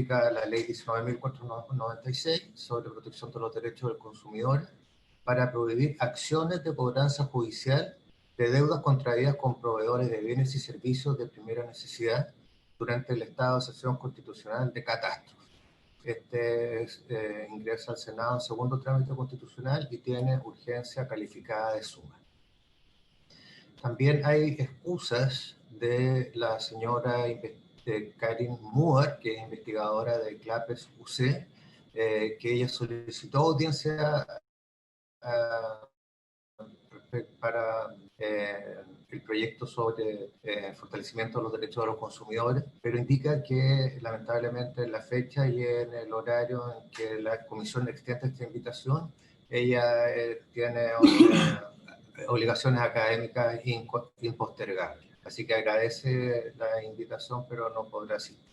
la Ley 19.496 sobre protección de los derechos del consumidor para prohibir acciones de cobranza judicial de deudas contraídas con proveedores de bienes y servicios de primera necesidad durante el estado de excepción constitucional de catástrofe. Ingresa al Senado en segundo trámite constitucional y tiene urgencia calificada de suma. También hay excusas de la señora Karin Moore, que es investigadora de CLAPES UC, que ella solicitó audiencia para el proyecto sobre fortalecimiento de los derechos de los consumidores, pero indica que lamentablemente en la fecha y en el horario en que la comisión extiende esta invitación, ella tiene obligaciones académicas impostergables. Así que agradece la invitación, pero no podrá asistir.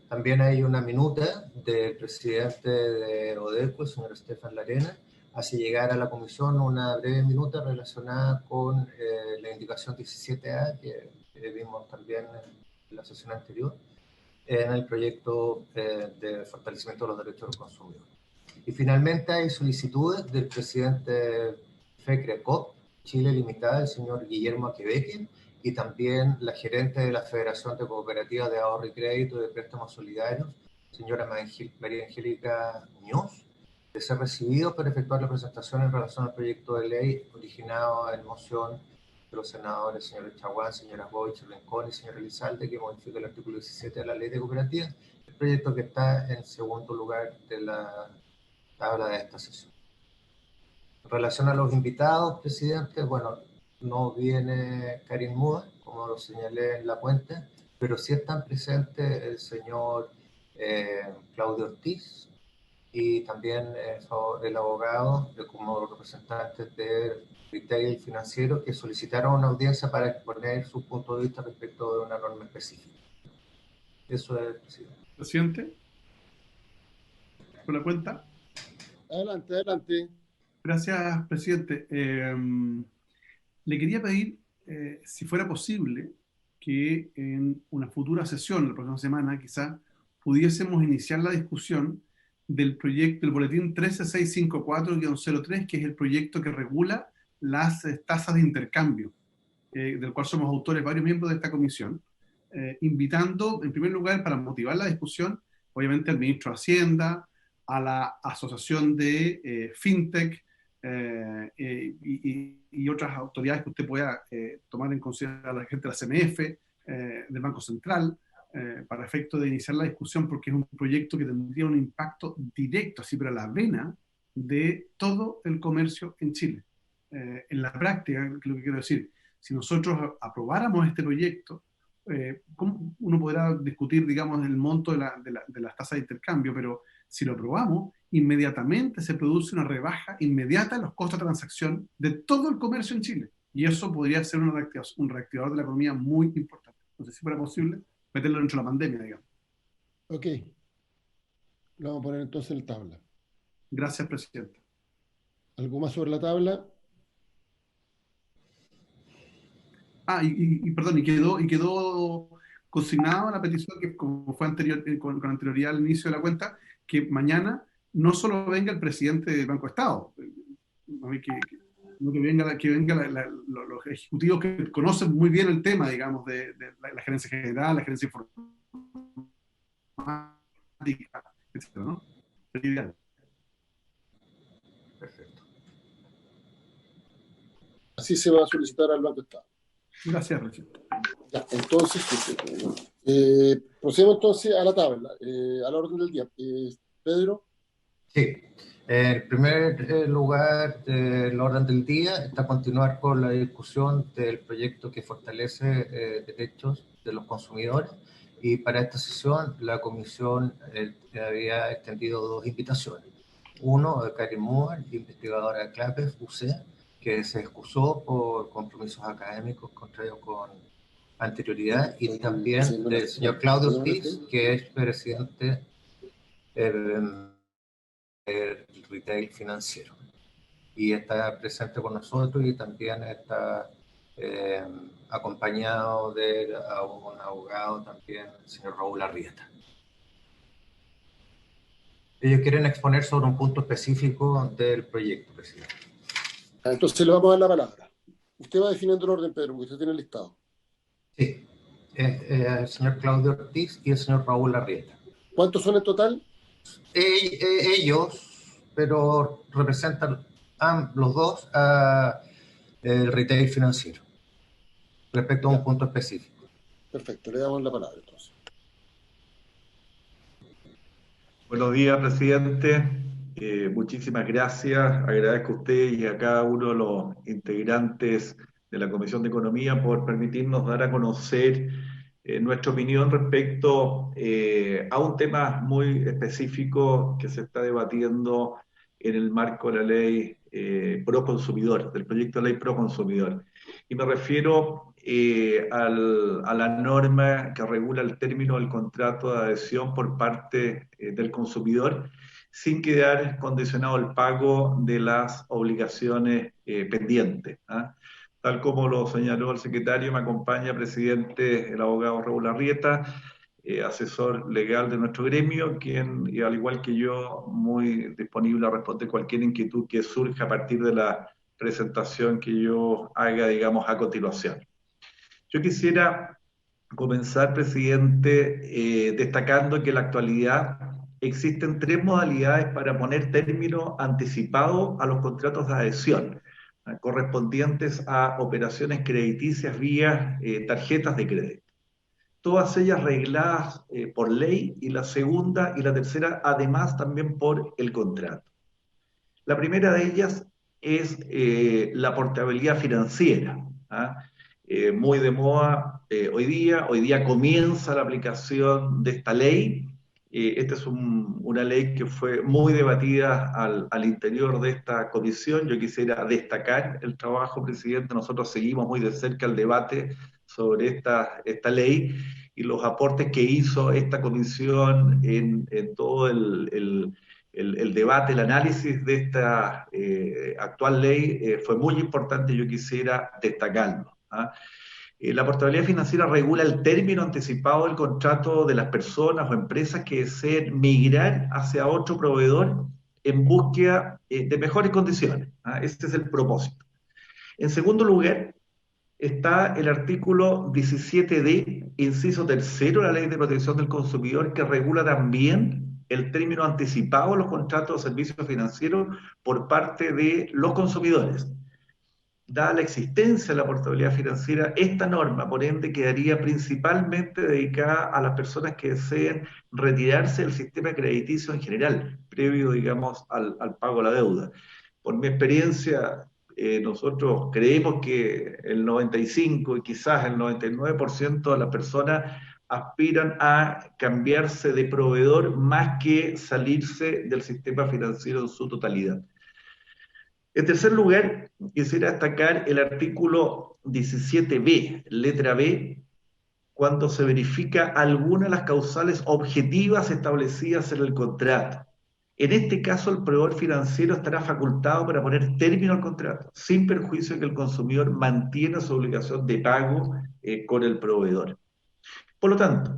También hay una minuta del presidente de ODECO, el señor Estefan Larena, hace llegar a la comisión una breve minuta relacionada con la indicación 17A que vimos también en la sesión anterior, en el proyecto de fortalecimiento de los derechos del consumidor. Y finalmente hay solicitudes del presidente FECRECOP, Chile Limitada, el señor Guillermo Aquebeque, y también la gerente de la Federación de Cooperativas de Ahorro y Crédito y de Préstamos Solidarios, señora María Angélica Muñoz, de ser recibidos para efectuar la presentación en relación al proyecto de ley originado en moción de los senadores señor Chaguán, señora Boich, Rincón y señor Elizalde, que modifica el artículo 17 de la ley de cooperativas, el proyecto que está en segundo lugar de la tabla de esta sesión. En relación a los invitados, presidente, bueno, no viene Karin Moore, como lo señalé en la cuenta, pero sí están presentes el señor Claudio Ortiz y también el abogado como representantes de retail financiero que solicitaron una audiencia para exponer su punto de vista respecto de una norma específica. Eso es, presidente. Presidente, ¿con la cuenta? Adelante, adelante. Gracias, presidente. Le quería pedir, si fuera posible, que en una futura sesión, la próxima semana quizá, pudiésemos iniciar la discusión del proyecto, del boletín 13654-03, que es el proyecto que regula las tasas de intercambio, del cual somos autores varios miembros de esta comisión, invitando, en primer lugar, para motivar la discusión, obviamente al ministro de Hacienda, a la Asociación de FinTech, y otras autoridades que usted pueda tomar en consideración, a la gente de la CMF, del Banco Central, para efecto de iniciar la discusión, porque es un proyecto que tendría un impacto directo, así pero a la vena, de todo el comercio en Chile. En la práctica, lo que quiero decir, si nosotros aprobáramos este proyecto, ¿cómo uno podrá discutir, digamos, el monto de las tasas de intercambio? Pero si lo aprobamos, inmediatamente se produce una rebaja inmediata en los costos de transacción de todo el comercio en Chile. Y eso podría ser un reactivador de la economía muy importante. No sé si fuera posible meterlo dentro de la pandemia, digamos. Ok. Lo vamos a poner entonces en la tabla. Gracias, presidente. ¿Algo más sobre la tabla? Perdón, y quedó consignada la petición que, como fue con anterioridad al inicio de la cuenta, que mañana no solo venga el presidente del Banco de Estado, que venga los ejecutivos que conocen muy bien el tema, digamos, de la gerencia general, la gerencia informática, etc., ¿no? Sería ideal. Perfecto. Así se va a solicitar al Banco de Estado. Gracias, presidente. Ya, entonces, procedemos entonces a la tabla, a la orden del día. Pedro. Sí. En primer lugar del orden del día está continuar con la discusión del proyecto que fortalece derechos de los consumidores, y para esta sesión la comisión había extendido dos invitaciones. Uno de Karin Moore, investigadora de CLAPES UC, que se excusó por compromisos académicos contraídos con anterioridad, y también del señor Claudio Ortiz, que es presidente del retail financiero, y está presente con nosotros, y también está acompañado de un abogado también, el señor Raúl Arrieta. Ellos quieren exponer sobre un punto específico del proyecto, presidente. Entonces le vamos a dar la palabra. Usted va definiendo el orden, Pedro, porque usted tiene el listado. Sí, el señor Claudio Ortiz y el señor Raúl Larrieta. ¿Cuántos son en total? Ellos, pero representan los dos a el retail financiero, respecto a un punto específico. Perfecto, le damos la palabra entonces. Buenos días, presidente. Muchísimas gracias. Agradezco a usted y a cada uno de los integrantes de la Comisión de Economía por permitirnos dar a conocer nuestra opinión respecto a un tema muy específico que se está debatiendo en el marco de la ley pro consumidor, del proyecto de ley pro consumidor. Y me refiero a la norma que regula el término del contrato de adhesión por parte del consumidor, sin quedar condicionado el pago de las obligaciones pendientes. Tal como lo señaló el secretario, me acompaña, presidente, el abogado Raúl Larrieta, asesor legal de nuestro gremio, quien, y al igual que yo, muy disponible a responder cualquier inquietud que surja a partir de la presentación que yo haga, digamos, a continuación. Yo quisiera comenzar, presidente, destacando que en la actualidad existen tres modalidades para poner término anticipado a los contratos de adhesión, correspondientes a operaciones crediticias vía tarjetas de crédito. Todas ellas regladas por ley, y la segunda y la tercera además también por el contrato. La primera de ellas es la portabilidad financiera, muy de moda hoy día comienza la aplicación de esta ley. Esta es una ley que fue muy debatida al interior de esta comisión. Yo quisiera destacar el trabajo, presidente. Nosotros seguimos muy de cerca el debate sobre esta ley y los aportes que hizo esta comisión en todo el debate, el análisis de esta actual ley fue muy importante. Yo quisiera destacarlo. La portabilidad financiera regula el término anticipado del contrato de las personas o empresas que deseen migrar hacia otro proveedor en búsqueda de mejores condiciones. Este es el propósito. En segundo lugar, está el artículo 17D, inciso tercero de la Ley de Protección del Consumidor, que regula también el término anticipado de los contratos de servicios financieros por parte de los consumidores. Dada la existencia de la portabilidad financiera, esta norma, por ende, quedaría principalmente dedicada a las personas que deseen retirarse del sistema crediticio en general, previo, digamos, al pago de la deuda. Por mi experiencia, nosotros creemos que el 95 y quizás el 99% de las personas aspiran a cambiarse de proveedor más que salirse del sistema financiero en su totalidad. En tercer lugar, quisiera destacar el artículo 17b, letra B, cuando se verifica alguna de las causales objetivas establecidas en el contrato. En este caso, el proveedor financiero estará facultado para poner término al contrato, sin perjuicio de que el consumidor mantiene su obligación de pago con el proveedor. Por lo tanto,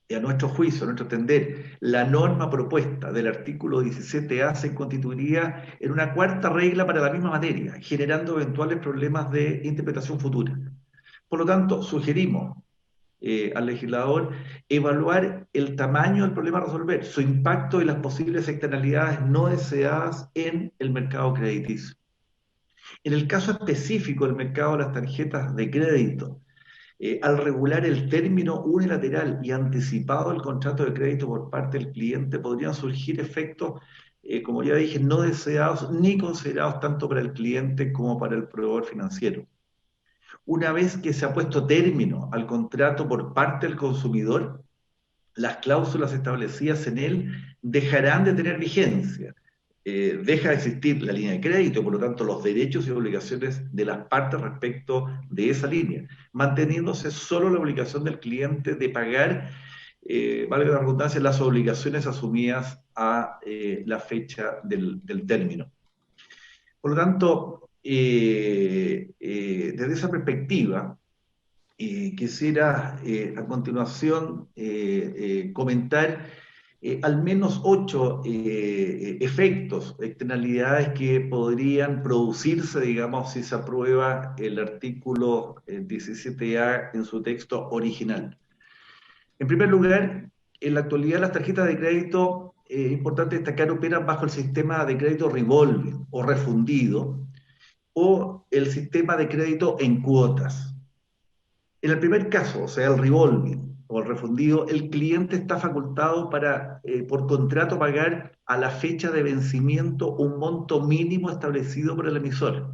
y a nuestro juicio, a nuestro entender, la norma propuesta del artículo 17A se constituiría en una cuarta regla para la misma materia, generando eventuales problemas de interpretación futura. Por lo tanto, sugerimos al legislador evaluar el tamaño del problema a resolver, su impacto y las posibles externalidades no deseadas en el mercado crediticio. En el caso específico del mercado de las tarjetas de crédito, al regular el término unilateral y anticipado del contrato de crédito por parte del cliente, podrían surgir efectos, como ya dije, no deseados ni considerados tanto para el cliente como para el proveedor financiero. Una vez que se ha puesto término al contrato por parte del consumidor, las cláusulas establecidas en él dejarán de tener vigencia. Deja de existir la línea de crédito, por lo tanto los derechos y obligaciones de las partes respecto de esa línea, manteniéndose solo la obligación del cliente de pagar, valga la redundancia, las obligaciones asumidas a la fecha del término. Por lo tanto, desde esa perspectiva, quisiera a continuación comentar al menos 8 efectos, externalidades que podrían producirse, digamos, si se aprueba el artículo 17A en su texto original. En primer lugar, en la actualidad las tarjetas de crédito, es importante destacar, operan bajo el sistema de crédito revolving o refundido, o el sistema de crédito en cuotas. En el primer caso, o sea, el revolving o el refundido, el cliente está facultado para, por contrato, pagar a la fecha de vencimiento un monto mínimo establecido por el emisor.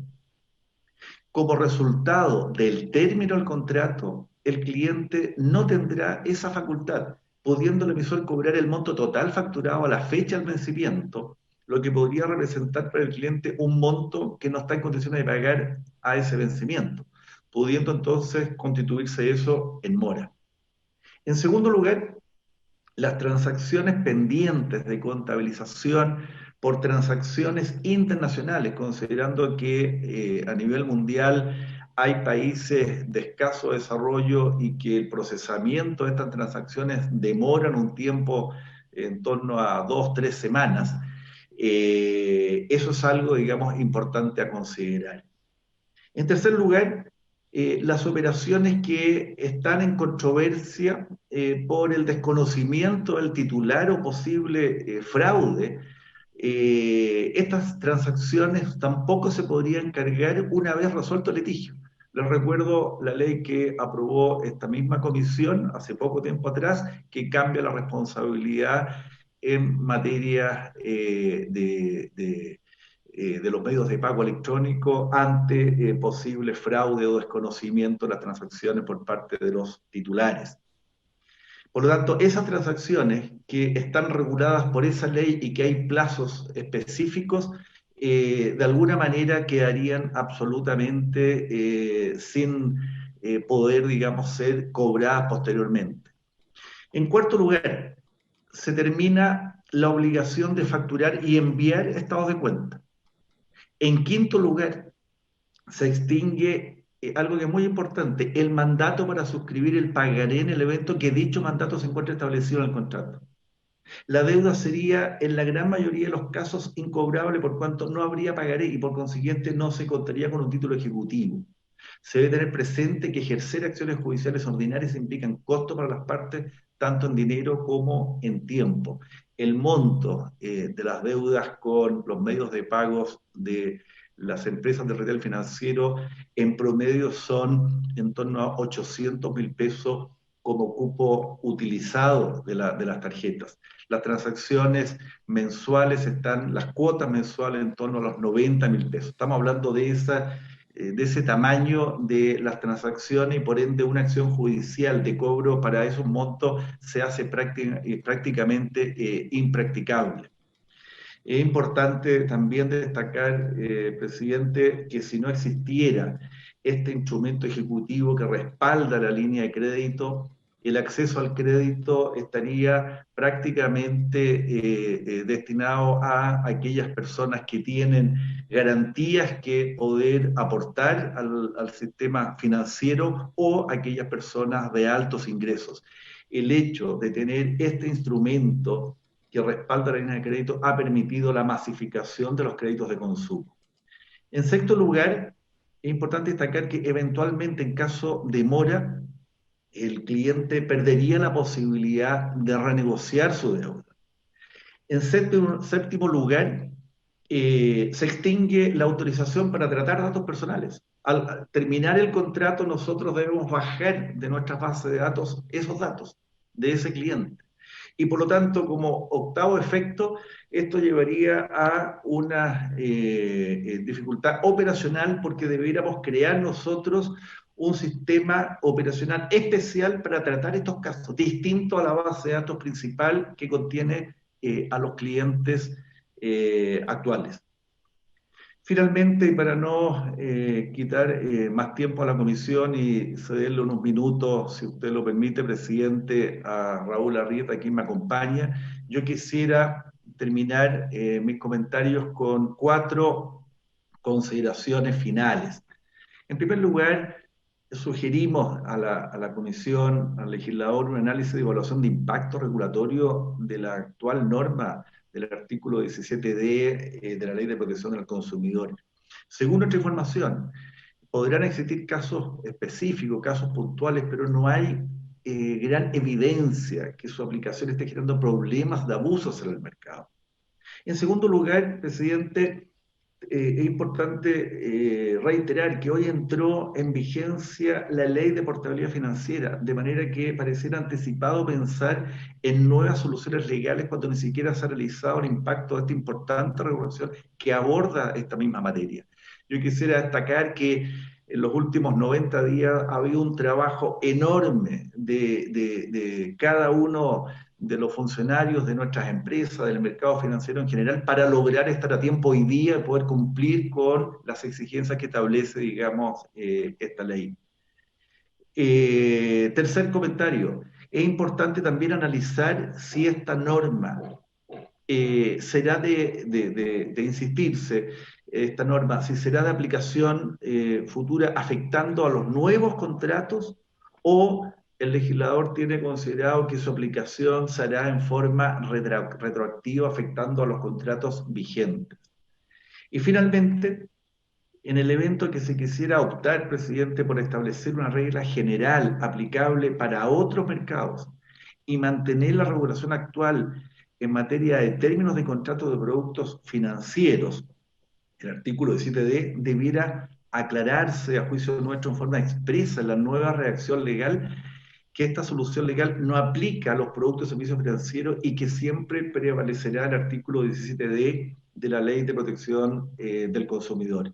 Como resultado del término del contrato, el cliente no tendrá esa facultad, pudiendo el emisor cobrar el monto total facturado a la fecha del vencimiento, lo que podría representar para el cliente un monto que no está en condiciones de pagar a ese vencimiento, pudiendo entonces constituirse eso en mora. En segundo lugar, las transacciones pendientes de contabilización por transacciones internacionales, considerando que a nivel mundial hay países de escaso desarrollo y que el procesamiento de estas transacciones demoran un tiempo en torno a 2-3 semanas. Eso es algo, digamos, importante a considerar. En tercer lugar, las operaciones que están en controversia por el desconocimiento del titular o posible fraude, estas transacciones tampoco se podrían cargar una vez resuelto el litigio. Les recuerdo la ley que aprobó esta misma comisión hace poco tiempo atrás, que cambia la responsabilidad en materia de los medios de pago electrónico ante posible fraude o desconocimiento de las transacciones por parte de los titulares. Por lo tanto, esas transacciones que están reguladas por esa ley y que hay plazos específicos, de alguna manera quedarían absolutamente sin poder, digamos, ser cobradas posteriormente. En cuarto lugar, se termina la obligación de facturar y enviar estados de cuenta. En quinto lugar, se extingue algo que es muy importante, el mandato para suscribir el pagaré en el evento que dicho mandato se encuentre establecido en el contrato. La deuda sería, en la gran mayoría de los casos, incobrable por cuanto no habría pagaré y por consiguiente no se contaría con un título ejecutivo. Se debe tener presente que ejercer acciones judiciales ordinarias implican costo para las partes, tanto en dinero como en tiempo. El monto de las deudas con los medios de pagos de las empresas de retail financiero en promedio son en torno a 800.000 pesos como cupo utilizado de las tarjetas. Las transacciones mensuales las cuotas mensuales en torno a los 90.000 pesos. Estamos hablando de ese tamaño de las transacciones y por ende una acción judicial de cobro para esos montos se hace prácticamente impracticable. Es importante también destacar, presidente, que si no existiera este instrumento ejecutivo que respalda la línea de crédito, el acceso al crédito estaría prácticamente destinado a aquellas personas que tienen garantías que poder aportar al sistema financiero o aquellas personas de altos ingresos. El hecho de tener este instrumento que respalda la línea de crédito ha permitido la masificación de los créditos de consumo. En sexto lugar, es importante destacar que eventualmente en caso de mora, el cliente perdería la posibilidad de renegociar su deuda. En séptimo lugar, se extingue la autorización para tratar datos personales. Al terminar el contrato, nosotros debemos bajar de nuestra base de datos esos datos de ese cliente. Y por lo tanto, como octavo efecto, esto llevaría a una dificultad operacional porque debiéramos crear nosotros un sistema operacional especial para tratar estos casos, distinto a la base de datos principal que contiene a los clientes actuales. Finalmente, y para no quitar más tiempo a la comisión y cederle unos minutos, si usted lo permite, presidente, a Raúl Arrieta, quien me acompaña, yo quisiera terminar mis comentarios con 4 consideraciones finales. En primer lugar, sugerimos a la Comisión, al legislador, un análisis de evaluación de impacto regulatorio de la actual norma del artículo 17D de la Ley de Protección del Consumidor. Según nuestra información, podrán existir casos específicos, casos puntuales, pero no hay gran evidencia que su aplicación esté generando problemas de abusos en el mercado. En segundo lugar, presidente, es importante reiterar que hoy entró en vigencia la Ley de Portabilidad Financiera, de manera que pareciera anticipado pensar en nuevas soluciones legales cuando ni siquiera se ha realizado el impacto de esta importante regulación que aborda esta misma materia. Yo quisiera destacar que en los últimos 90 días ha habido un trabajo enorme de cada uno de los funcionarios de nuestras empresas, del mercado financiero en general, para lograr estar a tiempo hoy día y poder cumplir con las exigencias que establece, digamos, esta ley. Tercer comentario, es importante también analizar si esta norma será de insistirse, esta norma, si será de aplicación futura afectando a los nuevos contratos o el legislador tiene considerado que su aplicación se hará en forma retroactiva afectando a los contratos vigentes. Y finalmente, en el evento que se quisiera optar, presidente, por establecer una regla general aplicable para otros mercados y mantener la regulación actual en materia de términos de contratos de productos financieros, el artículo 17D debiera aclararse a juicio nuestro en forma expresa en la nueva redacción legal que esta solución legal no aplica a los productos y servicios financieros y que siempre prevalecerá el artículo 17D de la Ley de Protección del Consumidor.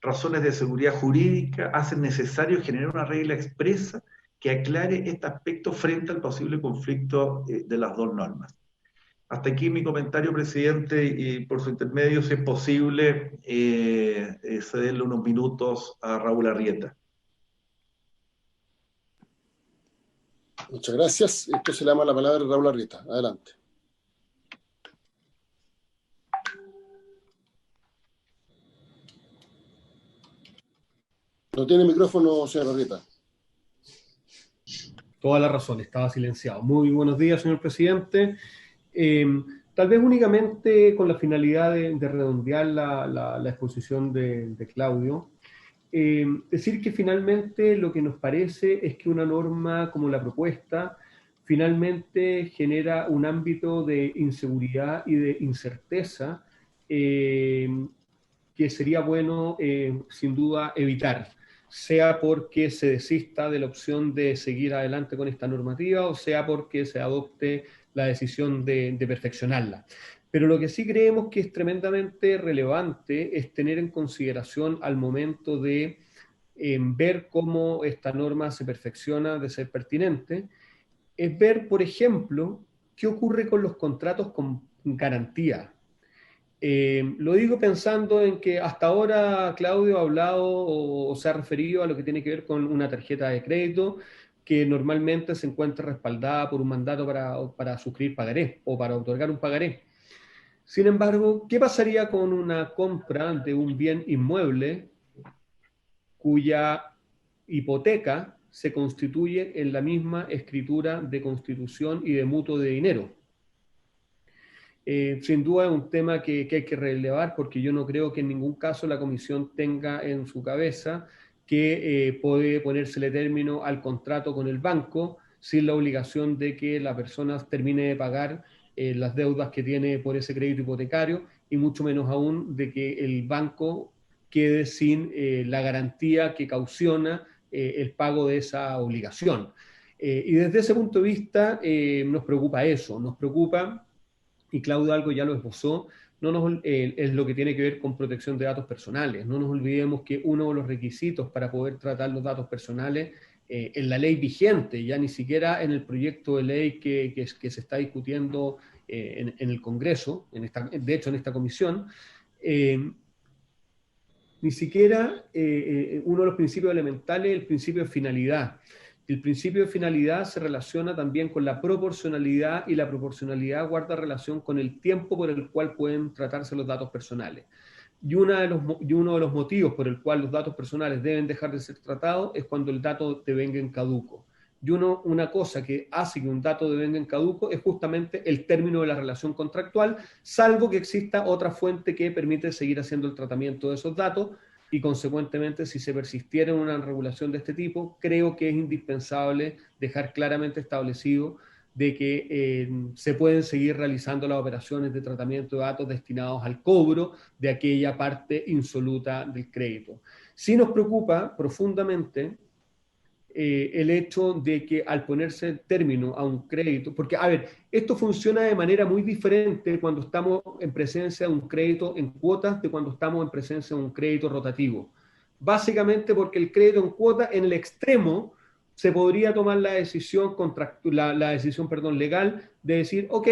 Razones de seguridad jurídica hacen necesario generar una regla expresa que aclare este aspecto frente al posible conflicto de las dos normas. Hasta aquí mi comentario, presidente, y por su intermedio, si es posible, cederle unos minutos a Raúl Arrieta. Muchas gracias. Esto se le llama la palabra a Raúl Arrieta. Adelante. No tiene micrófono, señor Arrieta. Toda la razón, estaba silenciado. Muy buenos días, señor presidente. Tal vez únicamente con la finalidad de redondear la exposición de Claudio, decir que finalmente lo que nos parece es que una norma como la propuesta finalmente genera un ámbito de inseguridad y de incerteza que sería bueno sin duda evitar, sea porque se desista de la opción de seguir adelante con esta normativa o sea porque se adopte la decisión de perfeccionarla. Pero lo que sí creemos que es tremendamente relevante es tener en consideración al momento de ver cómo esta norma se perfecciona de ser pertinente, es ver, por ejemplo, qué ocurre con los contratos con garantía. Lo digo pensando en que hasta ahora Claudio ha hablado o se ha referido a lo que tiene que ver con una tarjeta de crédito que normalmente se encuentra respaldada por un mandato para suscribir pagaré o para otorgar un pagaré. Sin embargo, ¿qué pasaría con una compra de un bien inmueble cuya hipoteca se constituye en la misma escritura de constitución y de mutuo de dinero? Sin duda es un tema que hay que relevar porque yo no creo que en ningún caso la Comisión tenga en su cabeza que puede ponérsele término al contrato con el banco sin la obligación de que la persona termine de pagar las deudas que tiene por ese crédito hipotecario y mucho menos aún de que el banco quede sin la garantía que cautiona el pago de esa obligación. Y desde ese punto de vista nos preocupa eso, nos preocupa, y Claudio algo ya lo esbozó, es lo que tiene que ver con protección de datos personales. No nos olvidemos que uno de los requisitos para poder tratar los datos personales en la ley vigente, ya ni siquiera en el proyecto de ley que se está discutiendo en el Congreso, de hecho en esta comisión, ni siquiera uno de los principios elementales es el principio de finalidad. El principio de finalidad se relaciona también con la proporcionalidad y la proporcionalidad guarda relación con el tiempo por el cual pueden tratarse los datos personales. Y uno de los motivos por el cual los datos personales deben dejar de ser tratados es cuando el dato devenga en caduco. Y una cosa que hace que un dato devenga en caduco es justamente el término de la relación contractual, salvo que exista otra fuente que permite seguir haciendo el tratamiento de esos datos, y consecuentemente, si se persistiera en una regulación de este tipo, creo que es indispensable dejar claramente establecido de que se pueden seguir realizando las operaciones de tratamiento de datos destinados al cobro de aquella parte insoluta del crédito. Sí nos preocupa profundamente el hecho de que al ponerse término a un crédito, porque, a ver, esto funciona de manera muy diferente cuando estamos en presencia de un crédito en cuotas de cuando estamos en presencia de un crédito rotativo. Básicamente porque el crédito en cuota, en el extremo, se podría tomar la decisión, legal de decir, ok,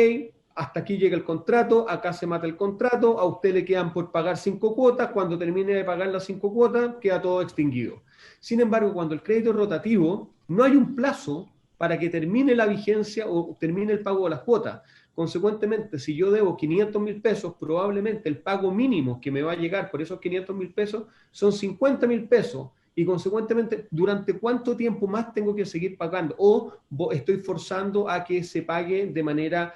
hasta aquí llega el contrato, acá se mata el contrato, a usted le quedan por pagar 5 cuotas, cuando termine de pagar las 5 cuotas, queda todo extinguido. Sin embargo, cuando el crédito es rotativo, no hay un plazo para que termine la vigencia o termine el pago de las cuotas. Consecuentemente, si yo debo 500.000 pesos, probablemente el pago mínimo que me va a llegar por esos 500.000 pesos son 50.000 pesos. Y consecuentemente, ¿durante cuánto tiempo más tengo que seguir pagando? O estoy forzando a que se pague de manera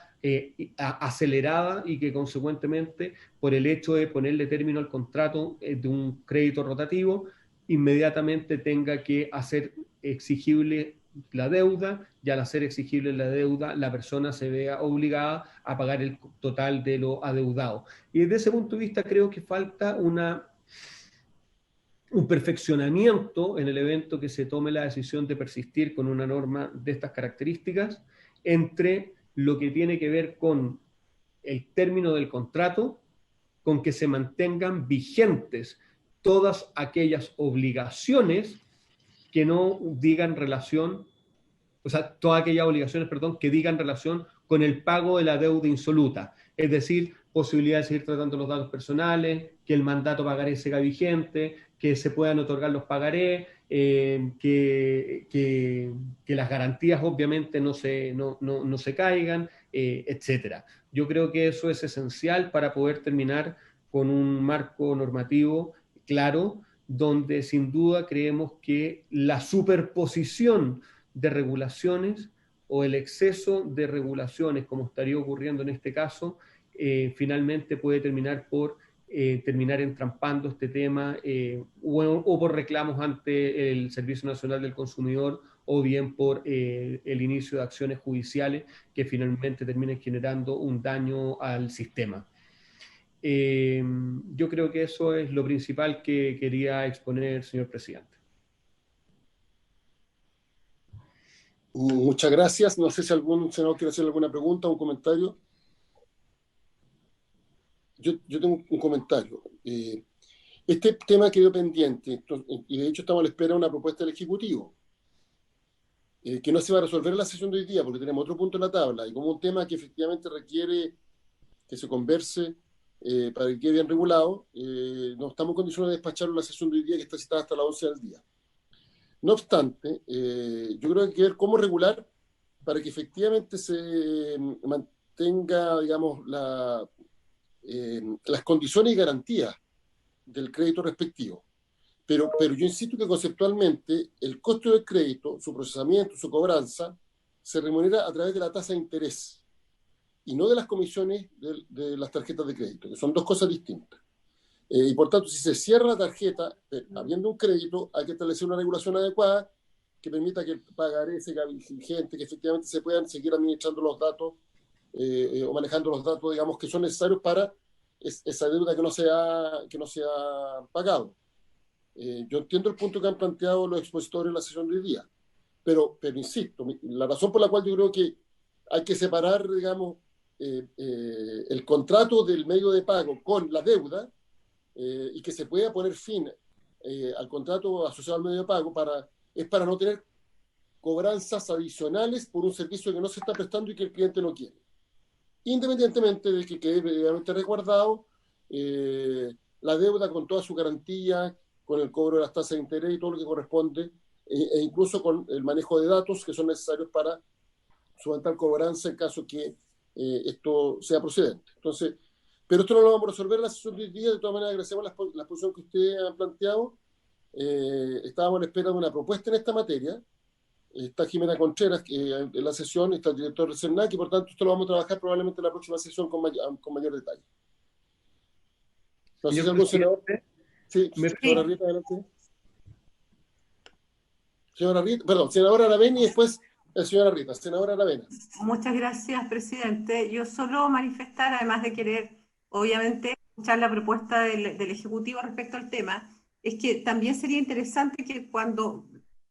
acelerada y que consecuentemente, por el hecho de ponerle término al contrato de un crédito rotativo, inmediatamente tenga que hacer exigible la deuda, y al hacer exigible la deuda, la persona se vea obligada a pagar el total de lo adeudado. Y desde ese punto de vista creo que falta un perfeccionamiento en el evento que se tome la decisión de persistir con una norma de estas características entre lo que tiene que ver con el término del contrato, con que se mantengan vigentes todas aquellas obligaciones que no digan relación, o sea, todas aquellas obligaciones, perdón, que digan relación con el pago de la deuda insoluta. Es decir, posibilidad de seguir tratando los datos personales, que el mandato pagaré siga vigente, que se puedan otorgar los pagarés, que las garantías obviamente no se caigan, etcétera. Yo creo que eso es esencial para poder terminar con un marco normativo claro, donde sin duda creemos que la superposición de regulaciones o el exceso de regulaciones, como estaría ocurriendo en este caso, finalmente puede terminar por terminar entrampando este tema o por reclamos ante el Servicio Nacional del Consumidor, o bien por el inicio de acciones judiciales que finalmente terminen generando un daño al sistema. Yo creo que eso es lo principal que quería exponer, señor presidente. Muchas gracias. No sé si algún senador quiere hacer alguna pregunta o un comentario. Yo tengo un comentario. Este tema quedó pendiente y de hecho estamos a la espera de una propuesta del Ejecutivo, que no se va a resolver en la sesión de hoy día porque tenemos otro punto en la tabla, y como un tema que efectivamente requiere que se converse para que quede bien regulado, no estamos en condiciones de despacharlo en la sesión de hoy día, que está citada hasta las 11 del día. No obstante, yo creo que hay que ver cómo regular para que efectivamente se mantenga, digamos, las condiciones y garantías del crédito respectivo. Pero yo insisto que conceptualmente el costo del crédito, su procesamiento, su cobranza, se remunera a través de la tasa de interés y no de las comisiones de las tarjetas de crédito, que son dos cosas distintas. Y por tanto, si se cierra la tarjeta, habiendo un crédito, hay que establecer una regulación adecuada que permita que el pagaré sea vigente, que efectivamente se puedan seguir administrando los datos o manejando los datos, digamos, que son necesarios para esa deuda que no se ha pagado. Yo entiendo el punto que han planteado los expositores en la sesión de hoy día, pero insisto, la razón por la cual yo creo que hay que separar, digamos, el contrato del medio de pago con la deuda, y que se pueda poner fin al contrato asociado al medio de pago es para no tener cobranzas adicionales por un servicio que no se está prestando y que el cliente no quiere. Independientemente de que quede previamente resguardado la deuda con toda su garantía, con el cobro de las tasas de interés y todo lo que corresponde, e incluso con el manejo de datos que son necesarios para solventar cobranza en caso que esto sea procedente. Entonces, Pero esto no lo vamos a resolver en la sesión de hoy día. De todas maneras, agradecemos la posición que ustedes han planteado. Estábamos a la espera de una propuesta en esta materia. Está Jimena Contreras en la sesión, está el director del CERNAC, y por tanto esto lo vamos a trabajar probablemente en la próxima sesión con mayor detalle. No sé si algún senador... Sí, señora Rita, adelante. Senadora Aravena y después señora Rita. Senadora Aravena. Muchas gracias, presidente. Yo solo manifestar, además de querer, obviamente, escuchar la propuesta del Ejecutivo respecto al tema, es que también sería interesante que cuando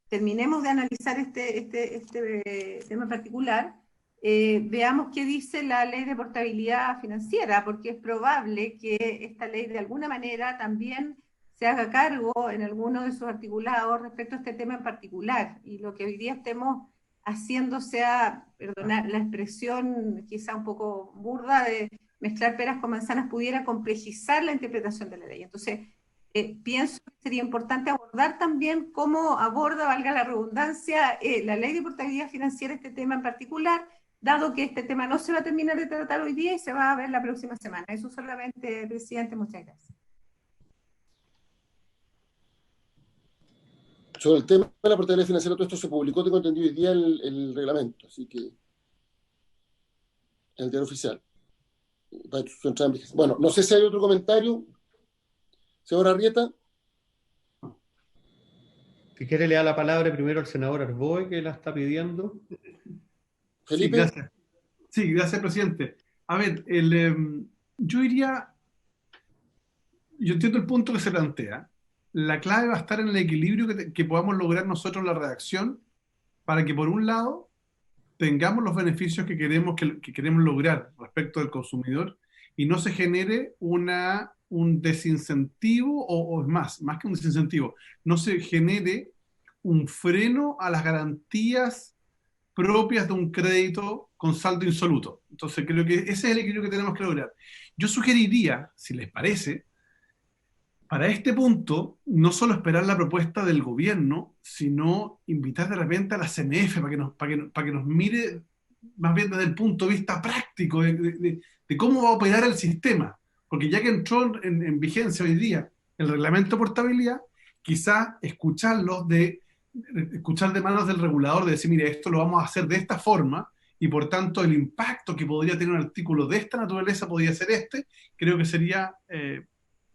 terminemos de analizar este tema en particular, veamos qué dice la ley de portabilidad financiera, porque es probable que esta ley de alguna manera también se haga cargo en alguno de sus articulados respecto a este tema en particular, y lo que hoy día estemos haciendo sea, perdona la expresión quizá un poco burda, de mezclar peras con manzanas, pudiera complejizar la interpretación de la ley. Entonces, pienso que sería importante abordar también cómo aborda, valga la redundancia, la ley de portabilidad financiera este tema en particular, dado que este tema no se va a terminar de tratar hoy día y se va a ver la próxima semana. Eso solamente, presidente, muchas gracias. Sobre el tema de la portabilidad financiera, todo esto se publicó, tengo entendido, hoy día el reglamento, así que en el diario oficial. Bueno, no sé si hay otro comentario. Señora Arrieta. Si quiere le da la palabra primero al senador Arboe, que la está pidiendo. Felipe. Sí, gracias, presidente. A ver, yo entiendo el punto que se plantea. La clave va a estar en el equilibrio que podamos lograr nosotros en la redacción para que, por un lado, tengamos los beneficios que queremos lograr respecto del consumidor y no se genere un desincentivo, o más que un desincentivo, no se genere un freno a las garantías propias de un crédito con saldo insoluto. Entonces creo que ese es el equilibrio que tenemos que lograr. Yo sugeriría, si les parece, para este punto, no solo esperar la propuesta del gobierno, sino invitar de repente a la CMF para que nos mire más bien desde el punto de vista práctico de cómo va a operar el sistema. Porque ya que entró en vigencia hoy día el reglamento de portabilidad, quizás escuchar de manos del regulador, de decir, mire, esto lo vamos a hacer de esta forma, y por tanto el impacto que podría tener un artículo de esta naturaleza podría ser creo que sería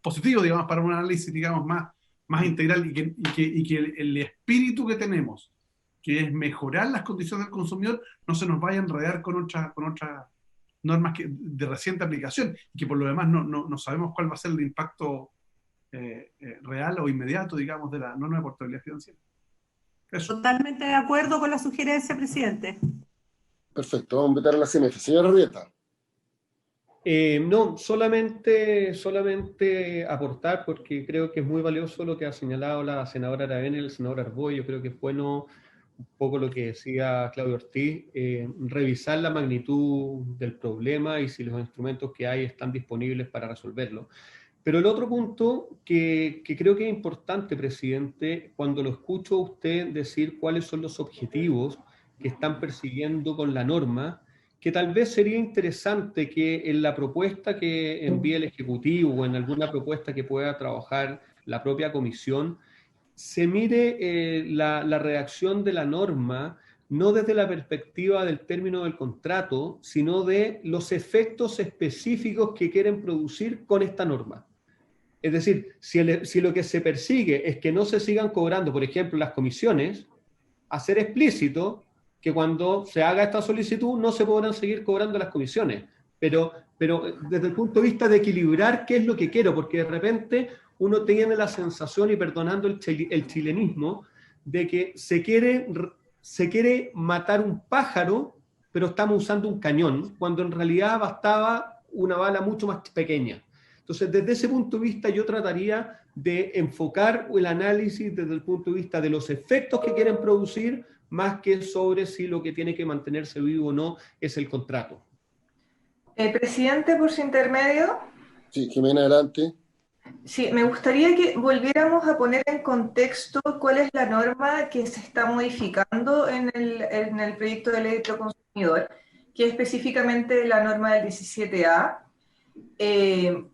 positivo, digamos, para un análisis, digamos, más integral, y que el espíritu que tenemos, que es mejorar las condiciones del consumidor, no se nos vaya a enredar con otras normas de reciente aplicación, y que por lo demás no sabemos cuál va a ser el impacto real o inmediato, digamos, de la norma de portabilidad financiera. Eso. Totalmente de acuerdo con la sugerencia, presidente. Perfecto, vamos a invitar a la CMF. Señora Rieta. No, solamente aportar, porque creo que es muy valioso lo que ha señalado la senadora Aravena y el senador Arboe. Yo creo que es bueno, un poco lo que decía Claudio Ortiz, revisar la magnitud del problema y si los instrumentos que hay están disponibles para resolverlo. Pero el otro punto que creo que es importante, presidente, cuando lo escucho a usted decir cuáles son los objetivos que están persiguiendo con la norma, que tal vez sería interesante que en la propuesta que envíe el Ejecutivo o en alguna propuesta que pueda trabajar la propia comisión, se mire la redacción de la norma no desde la perspectiva del término del contrato, sino de los efectos específicos que quieren producir con esta norma. Es decir, si lo que se persigue es que no se sigan cobrando, por ejemplo, las comisiones, hacer explícito que cuando se haga esta solicitud no se podrán seguir cobrando las comisiones, pero desde el punto de vista de equilibrar qué es lo que quiero, porque de repente uno tiene la sensación, y perdonando el chilenismo, de que se quiere matar un pájaro, pero estamos usando un cañón, cuando en realidad bastaba una bala mucho más pequeña. Entonces, desde ese punto de vista, yo trataría de enfocar el análisis desde el punto de vista de los efectos que quieren producir, más que sobre si lo que tiene que mantenerse vivo o no es el contrato. Presidente, por su intermedio. Sí, Jimena, adelante. Sí, me gustaría que volviéramos a poner en contexto cuál es la norma que se está modificando en el proyecto de ley de proconsumidor, que es específicamente la norma del 17A,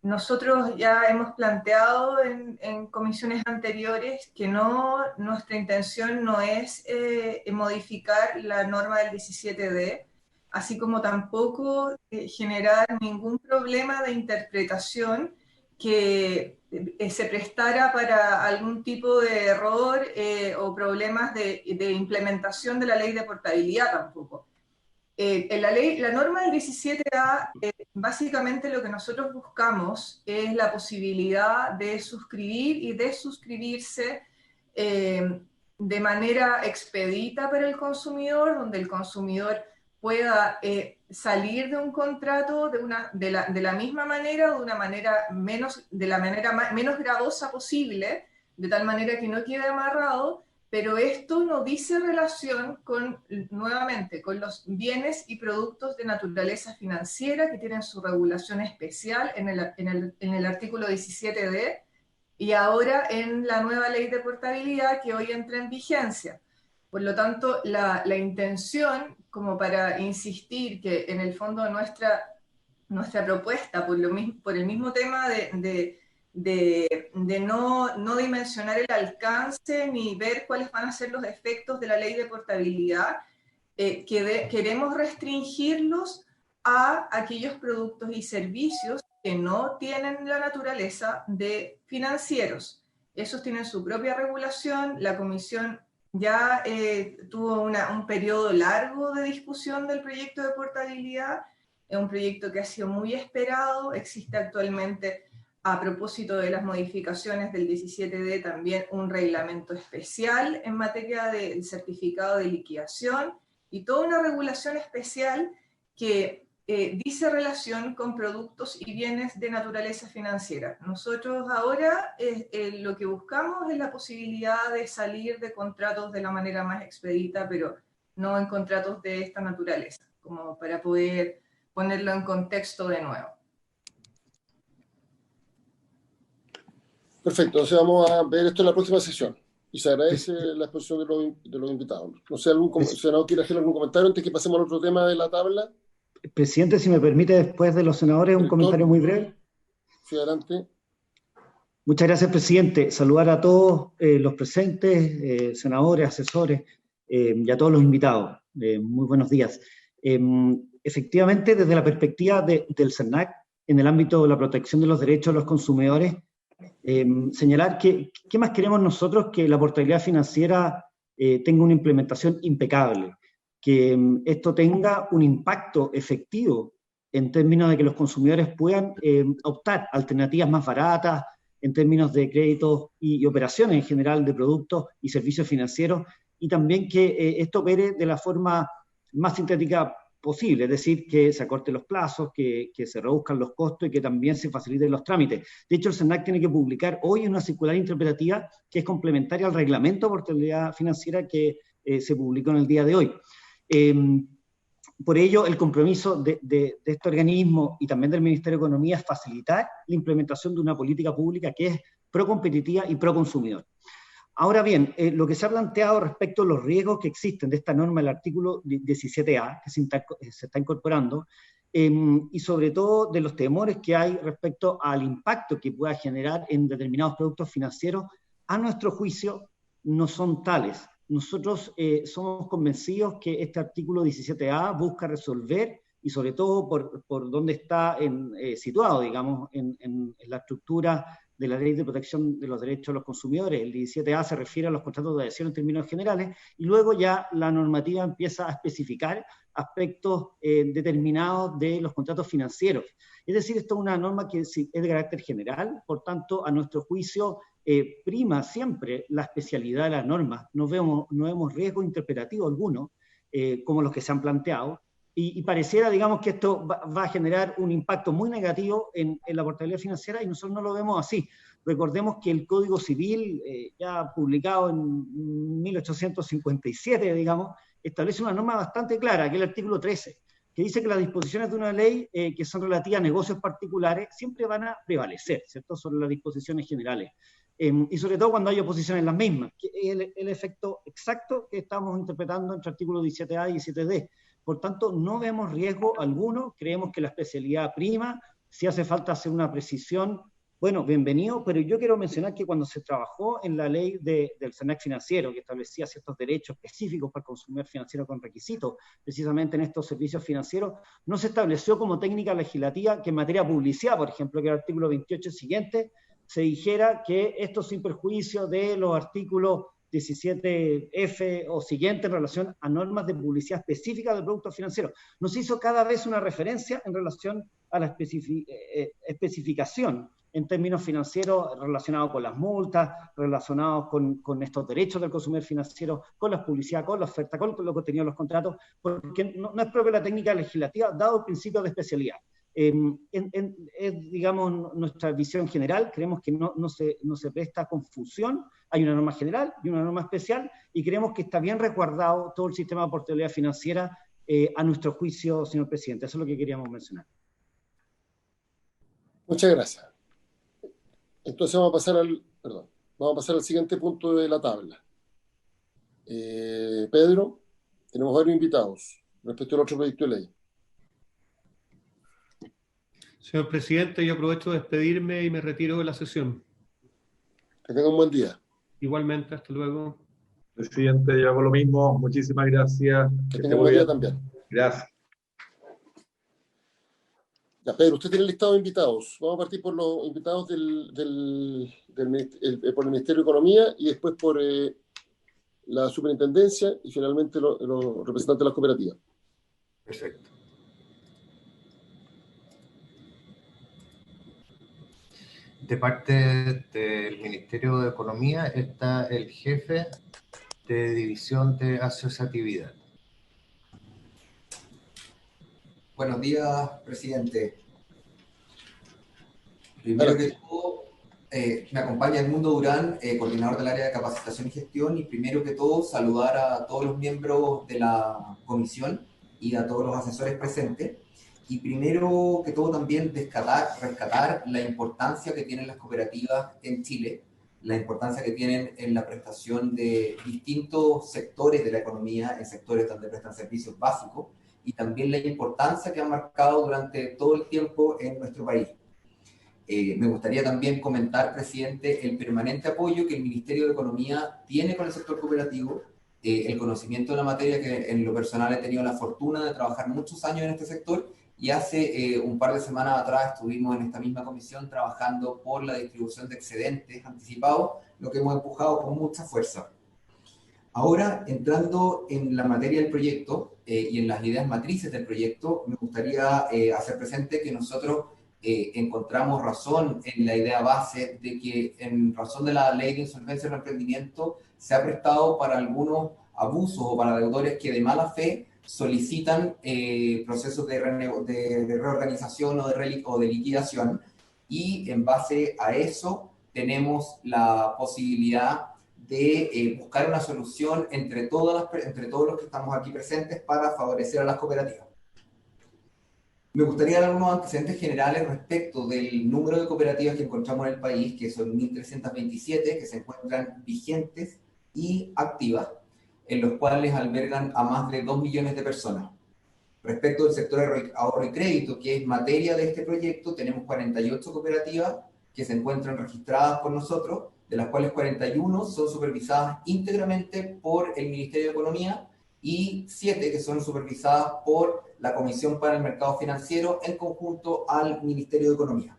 Nosotros ya hemos planteado en comisiones anteriores que nuestra intención no es modificar la norma del 17D, así como tampoco generar ningún problema de interpretación que se prestara para algún tipo de error o problemas de implementación de la ley de portabilidad tampoco. En la norma del 17A, básicamente lo que nosotros buscamos es la posibilidad de suscribir y desuscribirse de manera expedita para el consumidor, donde el consumidor pueda salir de un contrato de la misma manera o de la manera menos gravosa posible, de tal manera que no quede amarrado. Pero esto no dice relación nuevamente, con los bienes y productos de naturaleza financiera que tienen su regulación especial en el artículo 17D y ahora en la nueva ley de portabilidad que hoy entra en vigencia. Por lo tanto, la intención, como para insistir que en el fondo nuestra propuesta, por el mismo tema de no dimensionar el alcance ni ver cuáles van a ser los efectos de la ley de portabilidad, queremos restringirlos a aquellos productos y servicios que no tienen la naturaleza de financieros. Esos tienen su propia regulación. La Comisión ya tuvo un periodo largo de discusión del proyecto de portabilidad. Es un proyecto que ha sido muy esperado. Existe actualmente, a propósito de las modificaciones del 17D, también un reglamento especial en materia del certificado de liquidación y toda una regulación especial que dice relación con productos y bienes de naturaleza financiera. Nosotros ahora lo que buscamos es la posibilidad de salir de contratos de la manera más expedita, pero no en contratos de esta naturaleza, como para poder ponerlo en contexto de nuevo. Perfecto, entonces vamos a ver esto en la próxima sesión. Y se agradece la exposición de los invitados. No sé, ¿algún senador quiere hacer algún comentario antes que pasemos al otro tema de la tabla? Presidente, si me permite, después de los senadores, un comentario muy breve. Sí, adelante. Muchas gracias, presidente. Saludar a todos los presentes, senadores, asesores, y a todos los invitados. Muy buenos días. Efectivamente, desde la perspectiva del CERNAC, en el ámbito de la protección de los derechos de los consumidores, señalar que ¿qué más queremos nosotros? Que la portabilidad financiera tenga una implementación impecable, que esto tenga un impacto efectivo en términos de que los consumidores puedan optar a alternativas más baratas en términos de créditos y operaciones en general de productos y servicios financieros, y también que esto opere de la forma más sintética posible, es decir, que se acorten los plazos, que se reduzcan los costos y que también se faciliten los trámites. De hecho, el CERNAC tiene que publicar hoy una circular interpretativa que es complementaria al reglamento de portabilidad financiera que se publicó en el día de hoy. Por ello, el compromiso de este organismo y también del Ministerio de Economía es facilitar la implementación de una política pública que es pro-competitiva y pro-consumidor. Ahora bien, lo que se ha planteado respecto a los riesgos que existen de esta norma, el artículo 17A, que se está incorporando, y sobre todo de los temores que hay respecto al impacto que pueda generar en determinados productos financieros, a nuestro juicio no son tales. Nosotros somos convencidos que este artículo 17A busca resolver, y sobre todo por dónde está situado, digamos, en la estructura de la Ley de Protección de los Derechos de los Consumidores. El 17A se refiere a los contratos de adhesión en términos generales, y luego ya la normativa empieza a especificar aspectos determinados de los contratos financieros. Es decir, esto es una norma que es de carácter general, por tanto, a nuestro juicio, prima siempre la especialidad de las normas. No vemos riesgo interpretativo alguno, como los que se han planteado, y pareciera, digamos, que esto va a generar un impacto muy negativo en la portabilidad financiera, y nosotros no lo vemos así. Recordemos que el Código Civil, ya publicado en 1857, digamos, establece una norma bastante clara, que es el artículo 13, que dice que las disposiciones de una ley que son relativas a negocios particulares siempre van a prevalecer, ¿cierto?, sobre las disposiciones generales. Y sobre todo cuando hay oposición en las mismas, que es el efecto exacto que estamos interpretando entre artículos 17A y 17D. Por tanto, no vemos riesgo alguno, creemos que la especialidad prima, Si hace falta hacer una precisión, bueno, bienvenido, pero yo quiero mencionar que cuando se trabajó en la ley del SENAC financiero, que establecía ciertos derechos específicos para el consumidor financiero con requisitos, precisamente en estos servicios financieros, no se estableció como técnica legislativa que en materia de publicidad, por ejemplo, que el artículo 28 siguiente, se dijera que esto sin perjuicio de los artículos 17F o siguiente en relación a normas de publicidad específica del producto financiero. Nos hizo cada vez una referencia en relación a la especificación en términos financieros relacionados con las multas, relacionados con estos derechos del consumidor financiero, con la publicidad, con la oferta, con los contenidos de los contratos, porque no es propia la técnica legislativa, dado el principio de especialidad. Digamos, nuestra visión general, creemos que no se presta confusión, hay una norma general y una norma especial, y creemos que está bien resguardado todo el sistema de portabilidad financiera a nuestro juicio, señor presidente. Eso es lo que queríamos mencionar. Muchas gracias. Entonces vamos a pasar al siguiente punto de la tabla. Pedro, tenemos varios invitados respecto al otro proyecto de ley. Señor presidente, yo aprovecho de despedirme y me retiro de la sesión. Que tenga un buen día. Igualmente, hasta luego. Presidente, yo hago lo mismo. Muchísimas gracias. Que tenga un buen día también. Gracias. Ya, Pedro, usted tiene el listado de invitados. Vamos a partir por los invitados por el Ministerio de Economía y después por la Superintendencia y finalmente los representantes de las cooperativas. Perfecto. De parte del Ministerio de Economía está el jefe de División de Asociatividad. Buenos días, presidente. Primero que todo, me acompaña Edmundo Durán, coordinador del área de capacitación y gestión, y primero que todo saludar a todos los miembros de la comisión y a todos los asesores presentes. Y primero que todo también rescatar la importancia que tienen las cooperativas en Chile, la importancia que tienen en la prestación de distintos sectores de la economía, en sectores donde prestan servicios básicos, y también la importancia que han marcado durante todo el tiempo en nuestro país. Me gustaría también comentar, presidente, el permanente apoyo que el Ministerio de Economía tiene con el sector cooperativo, el conocimiento de la materia, que en lo personal he tenido la fortuna de trabajar muchos años en este sector, y hace un par de semanas atrás estuvimos en esta misma comisión trabajando por la distribución de excedentes anticipados, lo que hemos empujado con mucha fuerza. Ahora, entrando en la materia del proyecto y en las ideas matrices del proyecto, me gustaría hacer presente que nosotros encontramos razón en la idea base de que en razón de la ley de insolvencia del emprendimiento se ha prestado para algunos abusos o para deudores que de mala fe solicitan procesos de reorganización o de liquidación, y en base a eso tenemos la posibilidad de buscar una solución entre todos los que estamos aquí presentes para favorecer a las cooperativas. Me gustaría dar unos antecedentes generales respecto del número de cooperativas que encontramos en el país, que son 1.327, que se encuentran vigentes y activas, en los cuales albergan a más de 2 millones de personas. Respecto del sector de ahorro y crédito, que es materia de este proyecto, tenemos 48 cooperativas que se encuentran registradas con nosotros, de las cuales 41 son supervisadas íntegramente por el Ministerio de Economía y 7 que son supervisadas por la Comisión para el Mercado Financiero en conjunto al Ministerio de Economía.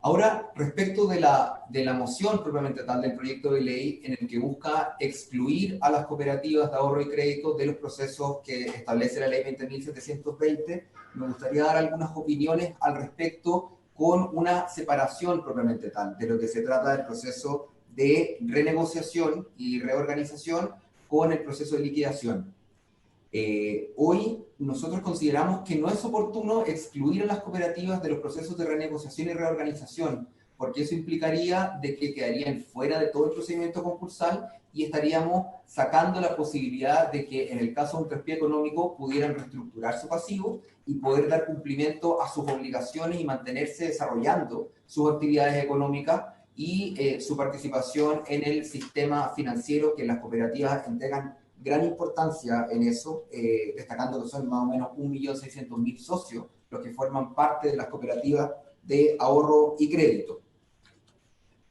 Ahora, respecto de la moción propiamente tal del proyecto de ley en el que busca excluir a las cooperativas de ahorro y crédito de los procesos que establece la ley 20.720, me gustaría dar algunas opiniones al respecto con una separación propiamente tal de lo que se trata del proceso de renegociación y reorganización con el proceso de liquidación. Hoy nosotros consideramos que no es oportuno excluir a las cooperativas de los procesos de renegociación y reorganización, porque eso implicaría de que quedarían fuera de todo el procedimiento concursal y estaríamos sacando la posibilidad de que en el caso de un traspié económico pudieran reestructurar su pasivo y poder dar cumplimiento a sus obligaciones y mantenerse desarrollando sus actividades económicas y su participación en el sistema financiero, que las cooperativas entregan gran importancia en eso, destacando que son más o menos 1.600.000 socios los que forman parte de las cooperativas de ahorro y crédito.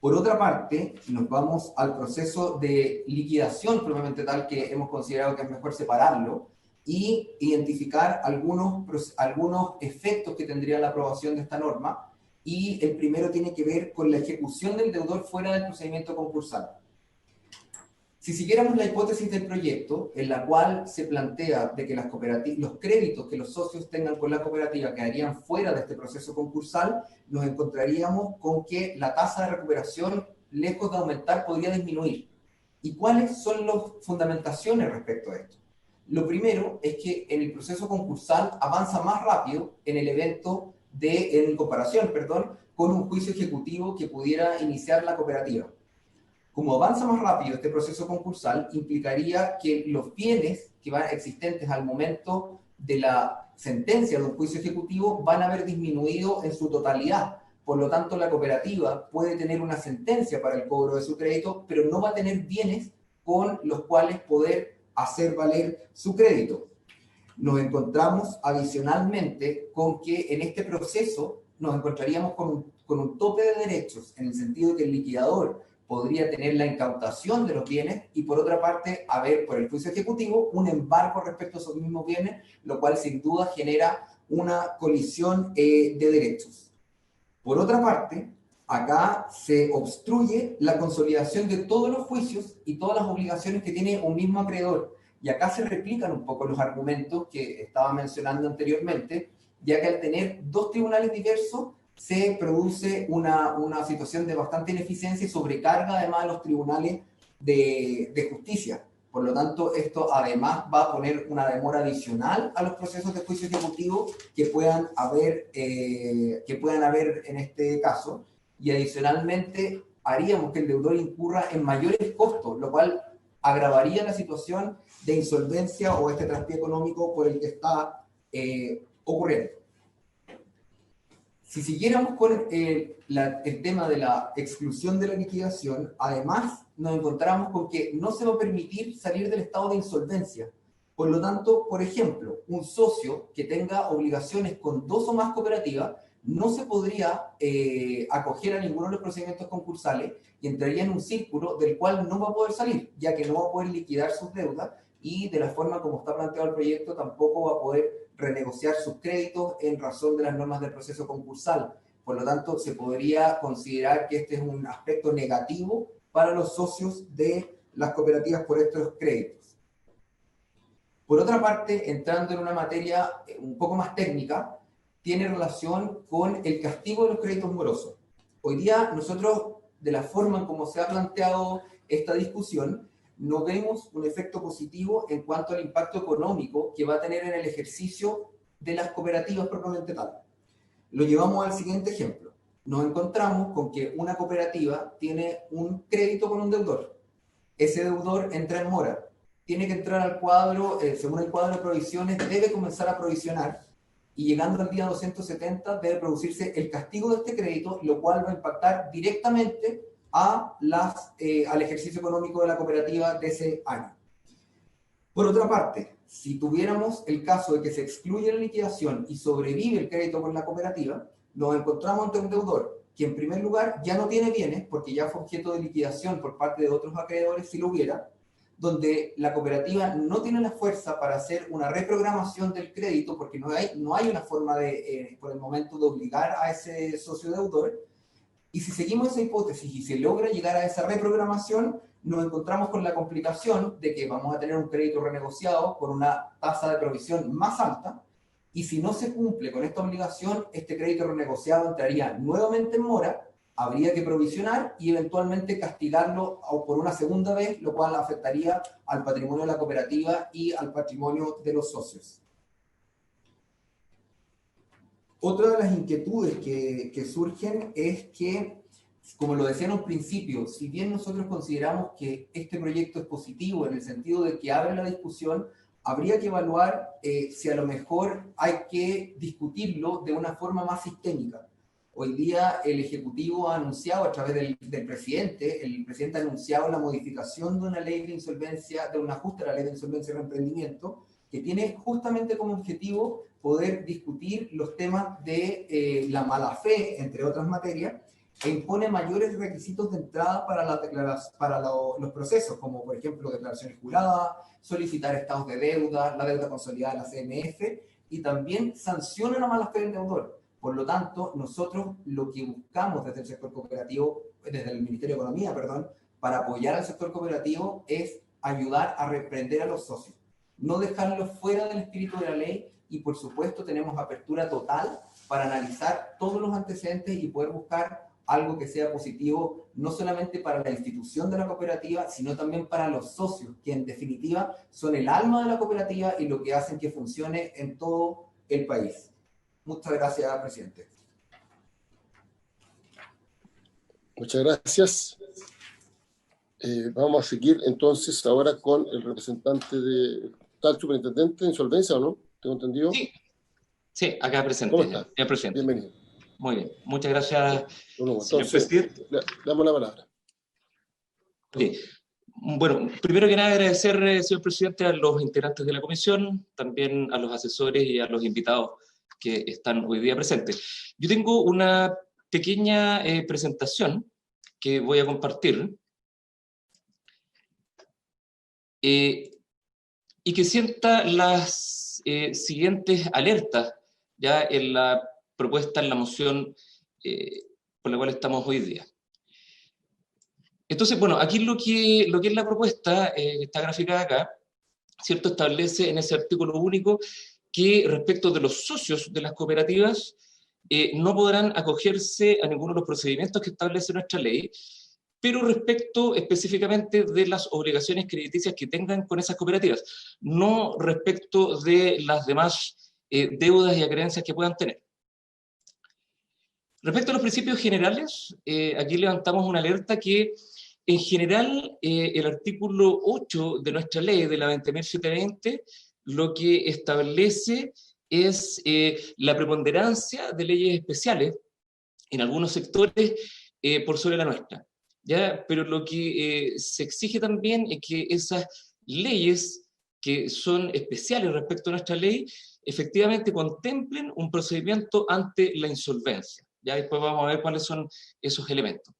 Por otra parte, nos vamos al proceso de liquidación propiamente tal, que hemos considerado que es mejor separarlo y identificar algunos efectos que tendría la aprobación de esta norma. Y el primero tiene que ver con la ejecución del deudor fuera del procedimiento concursal. Si siguiéramos la hipótesis del proyecto, en la cual se plantea de que los créditos que los socios tengan con la cooperativa quedarían fuera de este proceso concursal, nos encontraríamos con que la tasa de recuperación, lejos de aumentar, podría disminuir. ¿Y cuáles son las fundamentaciones respecto a esto? Lo primero es que en el proceso concursal avanza más rápido en comparación con un juicio ejecutivo que pudiera iniciar la cooperativa. Como avanza más rápido este proceso concursal, implicaría que los bienes que van existentes al momento de la sentencia de un juicio ejecutivo van a haber disminuido en su totalidad. Por lo tanto, la cooperativa puede tener una sentencia para el cobro de su crédito, pero no va a tener bienes con los cuales poder hacer valer su crédito. Nos encontramos adicionalmente con que en este proceso nos encontraríamos con un tope de derechos, en el sentido de que el liquidador podría tener la incautación de los bienes y por otra parte haber por el juicio ejecutivo un embargo respecto a esos mismos bienes, lo cual sin duda genera una colisión de derechos. Por otra parte, acá se obstruye la consolidación de todos los juicios y todas las obligaciones que tiene un mismo acreedor. Y acá se replican un poco los argumentos que estaba mencionando anteriormente, ya que al tener dos tribunales diversos, se produce una situación de bastante ineficiencia y sobrecarga además a los tribunales de justicia. Por lo tanto, esto además va a poner una demora adicional a los procesos de juicio ejecutivo que puedan haber en este caso, y adicionalmente haríamos que el deudor incurra en mayores costos, lo cual agravaría la situación de insolvencia o este traspié económico por el que está ocurriendo. Si siguiéramos con el tema de la exclusión de la liquidación, además nos encontramos con que no se va a permitir salir del estado de insolvencia. Por lo tanto, por ejemplo, un socio que tenga obligaciones con dos o más cooperativas no se podría acoger a ninguno de los procedimientos concursales y entraría en un círculo del cual no va a poder salir, ya que no va a poder liquidar sus deudas y de la forma como está planteado el proyecto tampoco va a poder renegociar sus créditos en razón de las normas del proceso concursal. Por lo tanto, se podría considerar que este es un aspecto negativo para los socios de las cooperativas por estos créditos. Por otra parte, entrando en una materia un poco más técnica, tiene relación con el castigo de los créditos morosos. Hoy día nosotros, de la forma en cómo se ha planteado esta discusión, no vemos un efecto positivo en cuanto al impacto económico que va a tener en el ejercicio de las cooperativas propiamente tal. Lo llevamos al siguiente ejemplo. Nos encontramos con que una cooperativa tiene un crédito con un deudor. Ese deudor entra en mora. Tiene que entrar al cuadro, según el cuadro de provisiones, debe comenzar a provisionar y llegando al día 270 debe producirse el castigo de este crédito, lo cual va a impactar directamente al ejercicio económico de la cooperativa de ese año. Por otra parte, si tuviéramos el caso de que se excluye la liquidación y sobrevive el crédito con la cooperativa, nos encontramos ante un deudor que en primer lugar ya no tiene bienes porque ya fue objeto de liquidación por parte de otros acreedores si lo hubiera, donde la cooperativa no tiene la fuerza para hacer una reprogramación del crédito porque no hay una forma por el momento de obligar a ese socio deudor. Y si seguimos esa hipótesis y se logra llegar a esa reprogramación, nos encontramos con la complicación de que vamos a tener un crédito renegociado con una tasa de provisión más alta, y si no se cumple con esta obligación, este crédito renegociado entraría nuevamente en mora, habría que provisionar y eventualmente castigarlo por una segunda vez, lo cual afectaría al patrimonio de la cooperativa y al patrimonio de los socios. Otra de las inquietudes que surgen es que, como lo decía en un principio, si bien nosotros consideramos que este proyecto es positivo en el sentido de que abre la discusión, habría que evaluar si a lo mejor hay que discutirlo de una forma más sistémica. Hoy día el Ejecutivo ha anunciado a través del presidente, el presidente ha anunciado la modificación de una ley de insolvencia, de un ajuste a la ley de insolvencia y reemprendimiento, que tiene justamente como objetivo poder discutir los temas de la mala fe, entre otras materias, e impone mayores requisitos de entrada para los procesos, como por ejemplo declaraciones juradas, solicitar estados de deuda, la deuda consolidada de la CMF, y también sanciona la mala fe del deudor. Por lo tanto, nosotros lo que buscamos desde el sector cooperativo, desde el Ministerio de Economía, perdón, para apoyar al sector cooperativo es ayudar a reprender a los socios, no dejarlos fuera del espíritu de la ley, y por supuesto tenemos apertura total para analizar todos los antecedentes y poder buscar algo que sea positivo, no solamente para la institución de la cooperativa, sino también para los socios, que en definitiva son el alma de la cooperativa y lo que hacen que funcione en todo el país. Muchas gracias, presidente. Muchas gracias. Vamos a seguir entonces ahora con el representante tal superintendente de insolvencia, ¿o no? ¿Tengo entendido? Sí, acá presente. ¿Cómo está? Ya presente. Bienvenido. Muy bien, muchas gracias, Entonces, señor presidente. Le damos la palabra. Okay. Bueno, primero que nada agradecer, señor presidente, a los integrantes de la comisión, también a los asesores y a los invitados que están hoy día presentes. Yo tengo una pequeña presentación que voy a compartir y que sienta las siguientes alertas ya en la propuesta, en la moción por la cual estamos hoy día. Entonces, bueno, aquí lo que es la propuesta, está graficada acá, ¿cierto? Establece en ese artículo único que respecto de los socios de las cooperativas no podrán acogerse a ninguno de los procedimientos que establece nuestra ley, pero respecto específicamente de las obligaciones crediticias que tengan con esas cooperativas, no respecto de las demás deudas y acreencias que puedan tener. Respecto a los principios generales, aquí levantamos una alerta que, en general, el artículo 8 de nuestra ley, de la 20.720, lo que establece es la preponderancia de leyes especiales en algunos sectores por sobre la nuestra, ¿ya? Pero lo que se exige también es que esas leyes que son especiales respecto a nuestra ley, efectivamente contemplen un procedimiento ante la insolvencia. Ya después vamos a ver cuáles son esos elementos.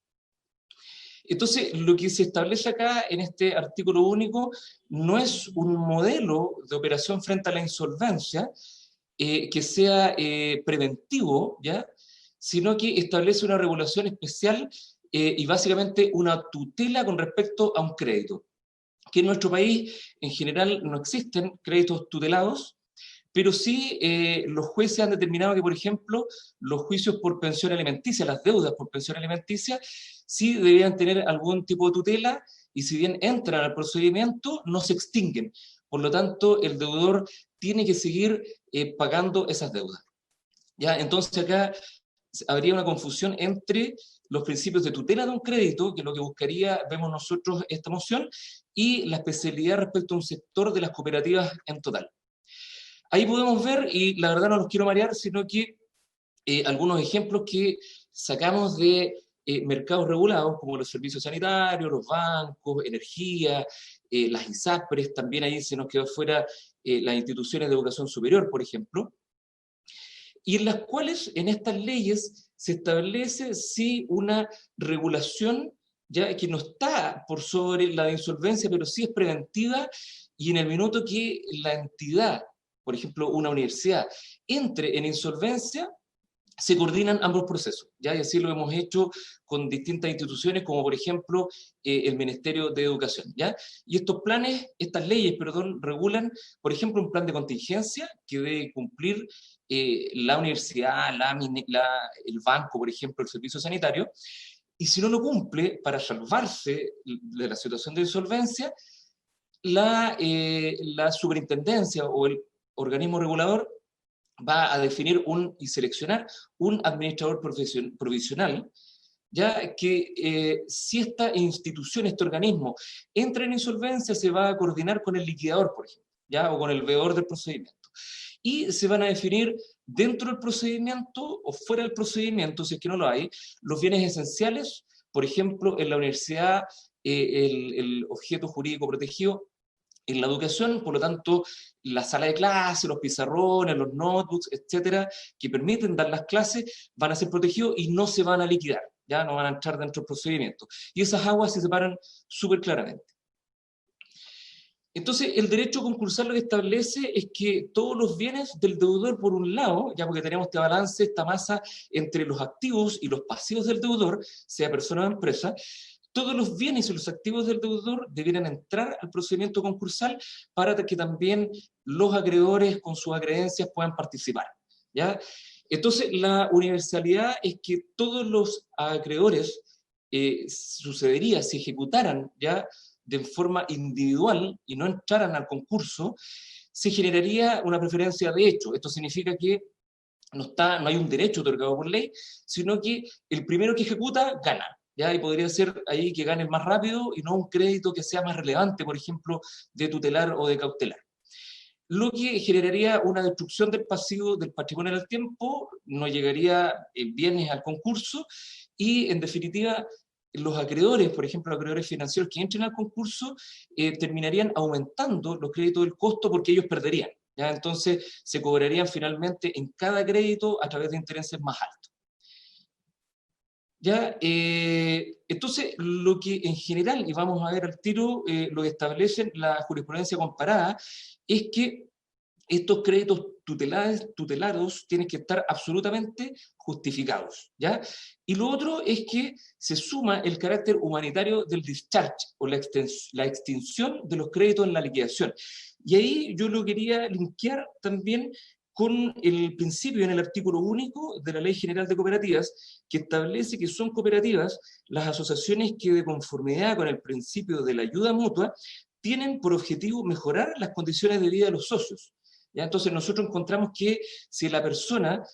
Entonces, lo que se establece acá en este artículo único no es un modelo de operación frente a la insolvencia que sea preventivo, ¿ya? Sino que establece una regulación especial y básicamente una tutela con respecto a un crédito. Que en nuestro país, en general, no existen créditos tutelados, pero sí los jueces han determinado que, por ejemplo, los juicios por pensión alimenticia, las deudas por pensión alimenticia, sí deberían tener algún tipo de tutela, y si bien entran al procedimiento, no se extinguen. Por lo tanto, el deudor tiene que seguir pagando esas deudas. ¿Ya? Entonces acá habría una confusión entre los principios de tutela de un crédito, que es lo que buscaría, vemos nosotros, esta moción, y la especialidad respecto a un sector de las cooperativas en total. Ahí podemos ver, y la verdad no los quiero marear, sino que algunos ejemplos que sacamos de mercados regulados, como los servicios sanitarios, los bancos, energía, las ISAPRES, también ahí se nos quedó fuera las instituciones de educación superior, por ejemplo, y en las cuales en estas leyes se establece sí una regulación ya que no está por sobre la de insolvencia, pero sí es preventiva, y en el minuto que la entidad, por ejemplo, una universidad, entre en insolvencia, se coordinan ambos procesos, ¿ya? Y así lo hemos hecho con distintas instituciones, como por ejemplo el Ministerio de Educación, ¿ya? Y estos planes, estas leyes, perdón, regulan, por ejemplo, un plan de contingencia que debe cumplir la universidad, el banco, por ejemplo, el servicio sanitario, y si no lo cumple, para salvarse de la situación de insolvencia, la superintendencia o el organismo regulador va a definir y seleccionar un administrador provisional, ya que si esta institución, este organismo, entra en insolvencia, se va a coordinar con el liquidador, por ejemplo, ¿ya? O con el veedor del procedimiento. Y se van a definir dentro del procedimiento o fuera del procedimiento, si es que no lo hay, los bienes esenciales. Por ejemplo, en la universidad, el objeto jurídico protegido En la educación, por lo tanto, la sala de clase, los pizarrones, los notebooks, etcétera, que permiten dar las clases, van a ser protegidos y no se van a liquidar, ya no van a entrar dentro del procedimiento. Y esas aguas se separan súper claramente. Entonces, el derecho concursal lo que establece es que todos los bienes del deudor, por un lado, ya porque tenemos este balance, esta masa entre los activos y los pasivos del deudor, sea persona o empresa, todos los bienes y los activos del deudor debieran entrar al procedimiento concursal para que también los acreedores con sus acreencias puedan participar, ¿ya? Entonces, la universalidad es que todos los acreedores sucedería si ejecutaran ya de forma individual y no entraran al concurso, se generaría una preferencia de hecho. Esto significa que no hay un derecho otorgado por ley, sino que el primero que ejecuta gana. ¿Ya? Y podría ser ahí que gane el más rápido y no un crédito que sea más relevante, por ejemplo, de tutelar o de cautelar. Lo que generaría una destrucción del pasivo del patrimonio en el tiempo, no llegaría bienes al concurso y, en definitiva, los acreedores, por ejemplo, los acreedores financieros que entren al concurso, terminarían aumentando los créditos del costo porque ellos perderían. ¿Ya? Entonces, se cobrarían finalmente en cada crédito a través de intereses más altos. ¿Ya? Entonces, lo que en general, y vamos a ver al tiro, lo que establece la jurisprudencia comparada, es que estos créditos tutelados tienen que estar absolutamente justificados, ¿ya? Y lo otro es que se suma el carácter humanitario del discharge, o la extinción de los créditos en la liquidación. Y ahí yo lo quería linkear también con el principio en el artículo único de la Ley General de Cooperativas, que establece que son cooperativas las asociaciones que, de conformidad con el principio de la ayuda mutua, tienen por objetivo mejorar las condiciones de vida de los socios. ¿Ya? Entonces nosotros encontramos que si a la persona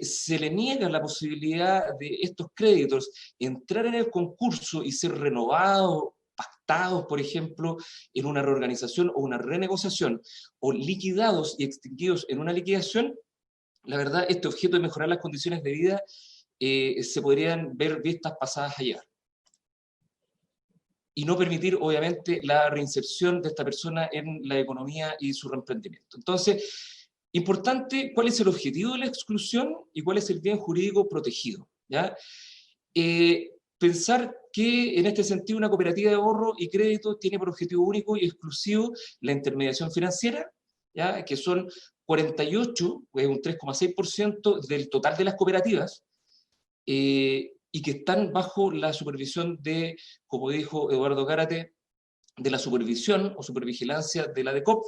se le niega la posibilidad de estos créditos entrar en el concurso y ser renovados, pactados, por ejemplo, en una reorganización o una renegociación, o liquidados y extinguidos en una liquidación, la verdad, este objeto de mejorar las condiciones de vida se podrían ver vistas pasadas allá. Y no permitir, obviamente, la reinserción de esta persona en la economía y su reemprendimiento. Entonces, importante, ¿cuál es el objetivo de la exclusión y cuál es el bien jurídico protegido? ¿Ya? Pensar que, en este sentido, una cooperativa de ahorro y crédito tiene por objetivo único y exclusivo la intermediación financiera, ¿ya? Que son 48, pues un 3,6% del total de las cooperativas, y que están bajo la supervisión de, como dijo Eduardo Gárate, de la supervisión o supervigilancia de la DECOP,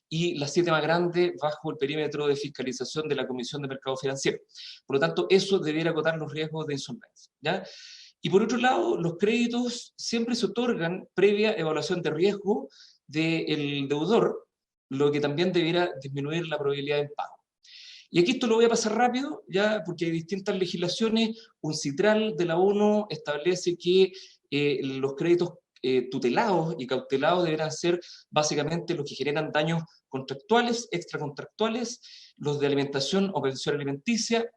y las 7 más grandes bajo el perímetro de fiscalización de la Comisión de Mercado Financiero. Por lo tanto, eso debiera acotar los riesgos de insolvencia, ¿ya? Y por otro lado, los créditos siempre se otorgan previa evaluación de riesgo del deudor, lo que también debiera disminuir la probabilidad de impago. Y aquí esto lo voy a pasar rápido, ya, porque hay distintas legislaciones. Un CITRAL de la ONU establece que los créditos tutelados y cautelados deberán ser básicamente los que generan daños contractuales, extracontractuales, los de alimentación o pensión alimenticia,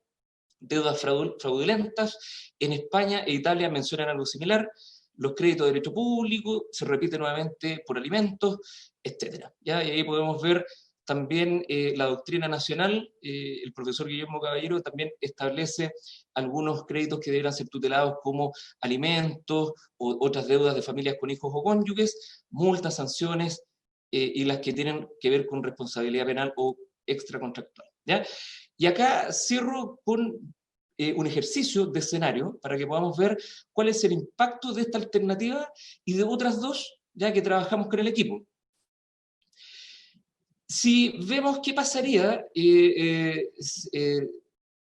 deudas fraudulentas. En España e Italia mencionan algo similar. Los créditos de derecho público se repiten nuevamente por alimentos, etc. ¿Ya? Y ahí podemos ver también la doctrina nacional. El profesor Guillermo Caballero también establece algunos créditos que deberán ser tutelados como alimentos o otras deudas de familias con hijos o cónyuges, multas, sanciones y las que tienen que ver con responsabilidad penal o extracontractual. ¿Ya? Y acá cierro con un ejercicio de escenario para que podamos ver cuál es el impacto de esta alternativa y de otras dos, ya que trabajamos con el equipo. Si vemos qué pasaría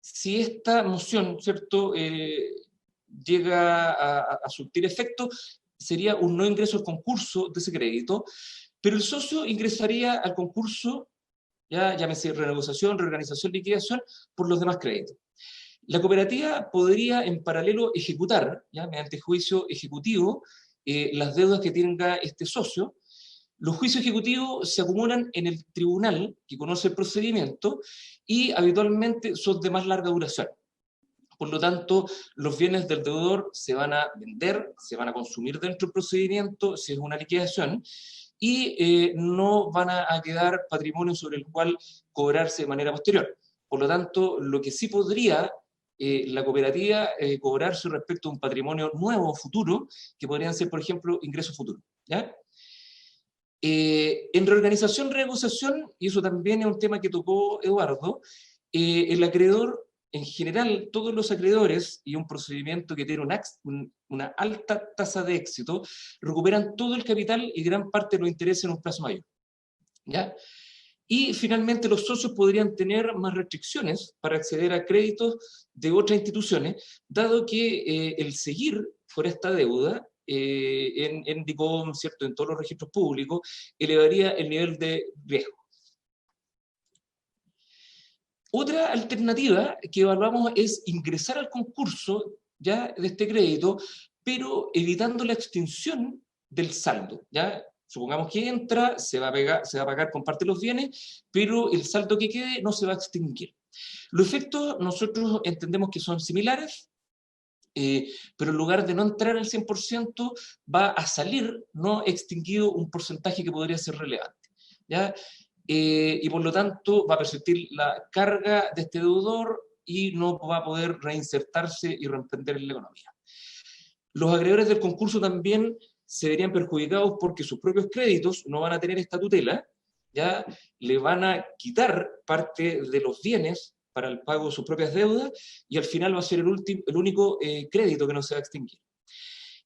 si esta moción, ¿cierto?, llega a surtir efecto, sería un no ingreso al concurso de ese crédito, pero el socio ingresaría al concurso, ya llámese renegociación, reorganización, liquidación, por los demás créditos. La cooperativa podría en paralelo ejecutar, ya mediante juicio ejecutivo, las deudas que tenga este socio. Los juicios ejecutivos se acumulan en el tribunal que conoce el procedimiento y habitualmente son de más larga duración. Por lo tanto, los bienes del deudor se van a vender, se van a consumir dentro del procedimiento, si es una liquidación, y no van a quedar patrimonio sobre el cual cobrarse de manera posterior. Por lo tanto, lo que sí podría la cooperativa cobrarse respecto a un patrimonio nuevo, futuro, que podrían ser, por ejemplo, ingresos futuros, ¿ya? En reorganización, renegociación, y eso también es un tema que tocó Eduardo, el acreedor, en general, todos los acreedores, y un procedimiento que tiene una alta tasa de éxito, recuperan todo el capital y gran parte de los intereses en un plazo mayor, ¿ya? Y finalmente los socios podrían tener más restricciones para acceder a créditos de otras instituciones, dado que el seguir por esta deuda en DICOM, ¿cierto?, en todos los registros públicos, elevaría el nivel de riesgo. Otra alternativa que evaluamos es ingresar al concurso ya de este crédito, pero evitando la extinción del saldo, ¿ya? Supongamos que entra, se va a pagar con parte de los bienes, pero el saldo que quede no se va a extinguir. Los efectos nosotros entendemos que son similares, pero en lugar de no entrar al 100%, va a salir no extinguido un porcentaje que podría ser relevante, ¿ya? Y por lo tanto va a persistir la carga de este deudor y no va a poder reinsertarse y reemprender en la economía. Los acreedores del concurso también se verían perjudicados porque sus propios créditos no van a tener esta tutela, ya le van a quitar parte de los bienes para el pago de sus propias deudas y al final va a ser el único crédito que no se va a extinguir.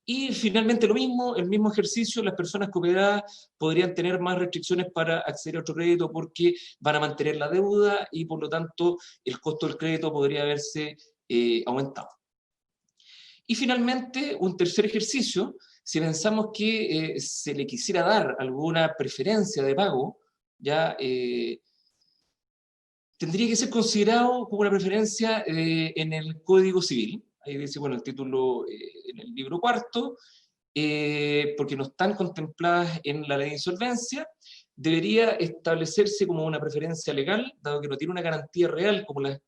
Y finalmente lo mismo, el mismo ejercicio, las personas cooperadas podrían tener más restricciones para acceder a otro crédito porque van a mantener la deuda y por lo tanto el costo del crédito podría haberse aumentado. Y finalmente, un tercer ejercicio, si pensamos que se le quisiera dar alguna preferencia de pago, ya tendría que ser considerado como una preferencia en el Código Civil. Ahí dice, bueno, el título en el libro cuarto, porque no están contempladas en la ley de insolvencia, debería establecerse como una preferencia legal, dado que no tiene una garantía real como los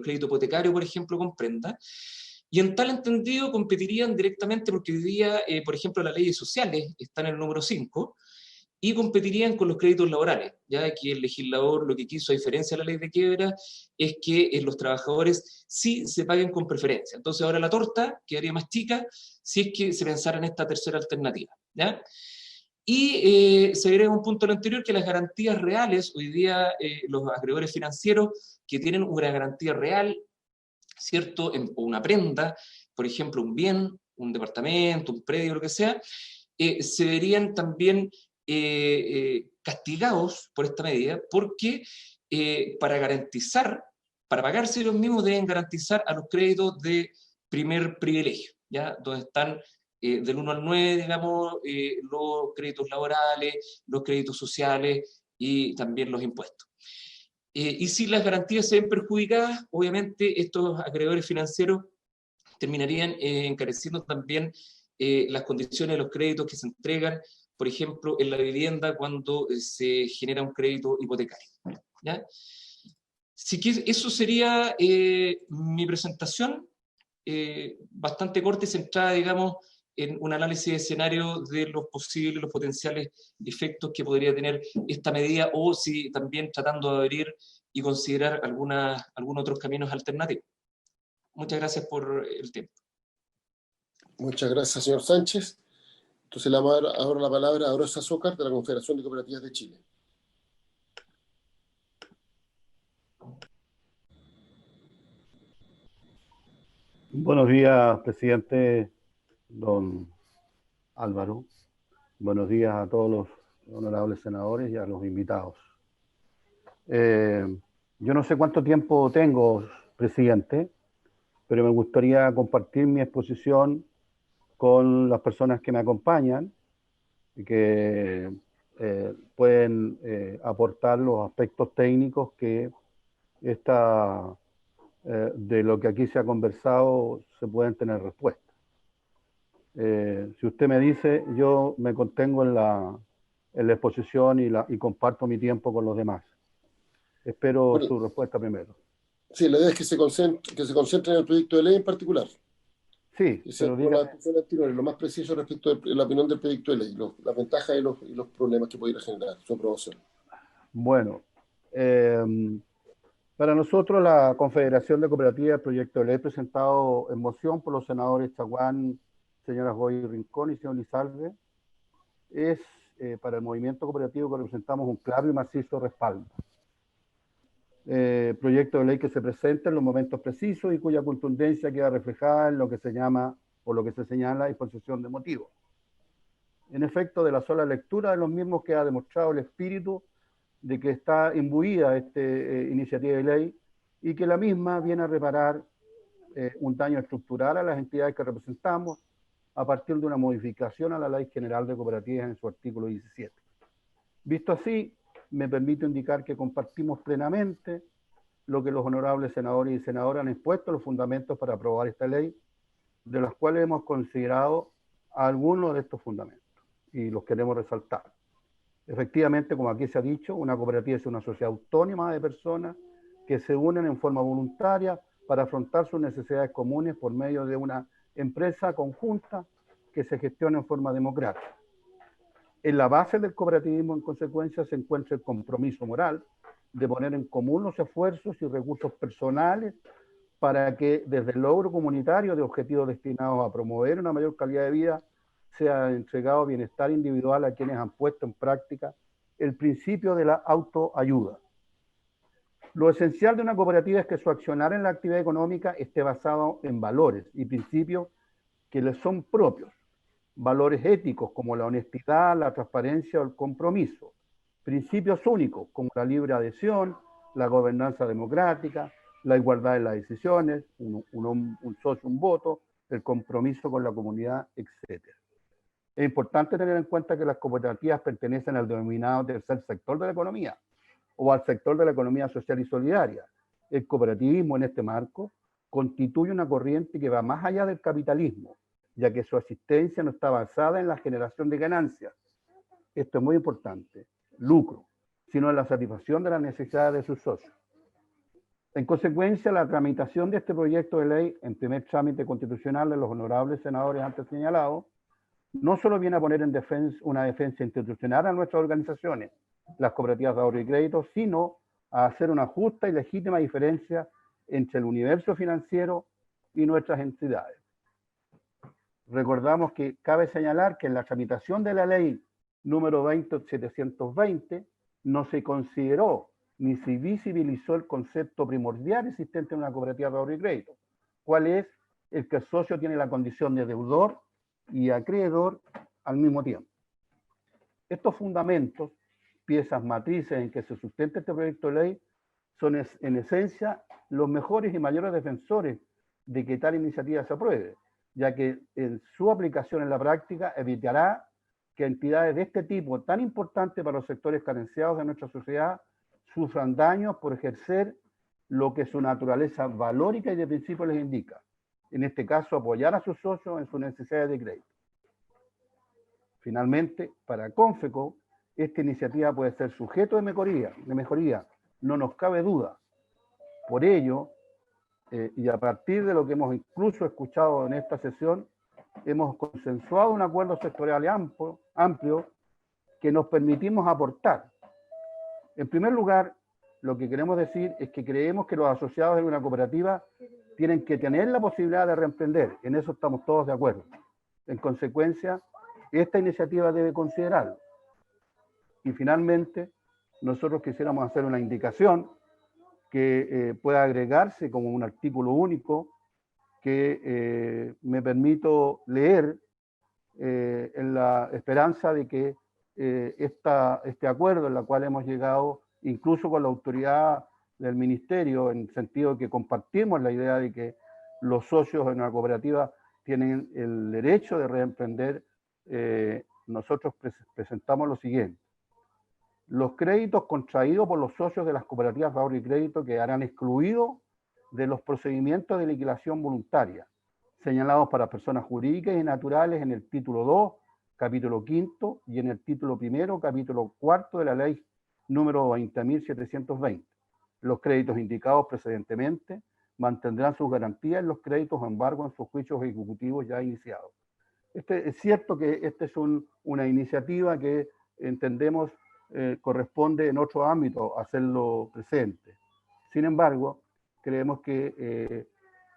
créditos hipotecarios, por ejemplo, comprenda, y en tal entendido competirían directamente porque hoy día, por ejemplo, las leyes sociales están en el número 5, y competirían con los créditos laborales, ya que el legislador lo que quiso, a diferencia de la ley de quiebra, es que los trabajadores sí se paguen con preferencia. Entonces ahora la torta quedaría más chica si es que se pensara en esta tercera alternativa, ¿ya? Y se agrega un punto al anterior, que las garantías reales, hoy día los acreedores financieros que tienen una garantía real, ¿cierto?, o una prenda, por ejemplo, un bien, un departamento, un predio, lo que sea, se verían también castigados por esta medida, porque para garantizar, para pagarse ellos mismos deben garantizar a los créditos de primer privilegio, ¿ya? Donde están del 1 al 9, digamos, los créditos laborales, los créditos sociales y también los impuestos. Y si las garantías se ven perjudicadas, obviamente estos acreedores financieros terminarían encareciendo también las condiciones de los créditos que se entregan, por ejemplo, en la vivienda cuando se genera un crédito hipotecario, ¿ya? Así que eso sería mi presentación, bastante corta y centrada, digamos, en un análisis de escenario de los posibles, los potenciales efectos que podría tener esta medida, o si también tratando de abrir y considerar algunos otros caminos alternativos. Muchas gracias por el tiempo. Muchas gracias, señor Sánchez. Entonces le vamos a dar ahora la palabra a Rosa Zócar, de la Confederación de Cooperativas de Chile. Buenos días, presidente don Álvaro. Buenos días a todos los honorables senadores y a los invitados. Yo no sé cuánto tiempo tengo, presidente, pero me gustaría compartir mi exposición con las personas que me acompañan y que pueden aportar los aspectos técnicos que de lo que aquí se ha conversado se pueden tener respuesta. Si usted me dice, yo me contengo en la exposición y comparto mi tiempo con los demás. Espero su respuesta primero. Sí, la idea es que se concentre en el proyecto de ley en particular. Sí, pero por las discusiones anteriores, lo más preciso respecto de la opinión del proyecto de ley, las ventajas y los problemas que pudiera generar su aprobación. Bueno, para nosotros la Confederación de Cooperativas del Proyecto de Ley presentado en moción por los senadores Chaguán, señora Goy Rincón y señor Lizalde es para el movimiento cooperativo que representamos un claro y macizo respaldo. Proyecto de ley que se presenta en los momentos precisos y cuya contundencia queda reflejada en lo que se llama o lo que se señala exposición de motivos. En efecto, de la sola lectura de los mismos queda demostrado el espíritu de que está imbuida esta iniciativa de ley y que la misma viene a reparar un daño estructural a las entidades que representamos a partir de una modificación a la Ley General de Cooperativas en su artículo 17. Visto así, me permito indicar que compartimos plenamente lo que los honorables senadores y senadoras han expuesto los fundamentos para aprobar esta ley, de los cuales hemos considerado algunos de estos fundamentos y los queremos resaltar. Efectivamente, como aquí se ha dicho, una cooperativa es una sociedad autónoma de personas que se unen en forma voluntaria para afrontar sus necesidades comunes por medio de una empresa conjunta que se gestiona en forma democrática. En la base del cooperativismo, en consecuencia, se encuentra el compromiso moral de poner en común los esfuerzos y recursos personales para que desde el logro comunitario de objetivos destinados a promover una mayor calidad de vida sea entregado bienestar individual a quienes han puesto en práctica el principio de la autoayuda. Lo esencial de una cooperativa es que su accionar en la actividad económica esté basado en valores y principios que les son propios, valores éticos como la honestidad, la transparencia o el compromiso, principios únicos como la libre adhesión, la gobernanza democrática, la igualdad en las decisiones, un socio, un voto, el compromiso con la comunidad, etc. Es importante tener en cuenta que las cooperativas pertenecen al denominado tercer sector de la economía o al sector de la economía social y solidaria. El cooperativismo en este marco constituye una corriente que va más allá del capitalismo, ya que su asistencia no está basada en la generación de ganancias. Esto es muy importante, lucro, sino en la satisfacción de las necesidades de sus socios. En consecuencia, la tramitación de este proyecto de ley en primer trámite constitucional de los honorables senadores antes señalados no solo viene a poner en una defensa institucional a nuestras organizaciones, las cooperativas de ahorro y crédito, sino a hacer una justa y legítima diferencia entre el universo financiero y nuestras entidades. Recordamos que cabe señalar que en la tramitación de la ley número 20720 no se consideró ni se visibilizó el concepto primordial existente en una cooperativa de ahorro y crédito, cuál es el que el socio tiene la condición de deudor y acreedor al mismo tiempo. Estos fundamentos, piezas matrices en que se sustenta este proyecto de ley, son en esencia los mejores y mayores defensores de que tal iniciativa se apruebe, ya que en su aplicación en la práctica evitará que entidades de este tipo, tan importantes para los sectores carenciados de nuestra sociedad, sufran daños por ejercer lo que su naturaleza valórica y de principio les indica. En este caso, apoyar a sus socios en sus necesidades de crédito. Finalmente, para Confeco, esta iniciativa puede ser sujeto de mejoría, no nos cabe duda. Por ello, y a partir de lo que hemos incluso escuchado en esta sesión, hemos consensuado un acuerdo sectorial amplio que nos permitimos aportar. En primer lugar, lo que queremos decir es que creemos que los asociados de una cooperativa tienen que tener la posibilidad de reemprender. En eso estamos todos de acuerdo. En consecuencia, esta iniciativa debe considerarlo. Y finalmente, nosotros quisiéramos hacer una indicación que pueda agregarse como un artículo único que me permito leer en la esperanza de que este acuerdo en el cual hemos llegado, incluso con la autoridad del ministerio, en el sentido de que compartimos la idea de que los socios de una cooperativa tienen el derecho de reemprender, nosotros presentamos lo siguiente. Los créditos contraídos por los socios de las cooperativas de ahorro y crédito quedarán excluidos de los procedimientos de liquidación voluntaria, señalados para personas jurídicas y naturales en el título 2, capítulo 5, y en el título 1, capítulo 4 de la ley número 20.720. Los créditos indicados precedentemente mantendrán sus garantías en los créditos o embargo en sus juicios ejecutivos ya iniciados. Es cierto que esta es una iniciativa que entendemos corresponde en otro ámbito hacerlo presente. Sin embargo, creemos que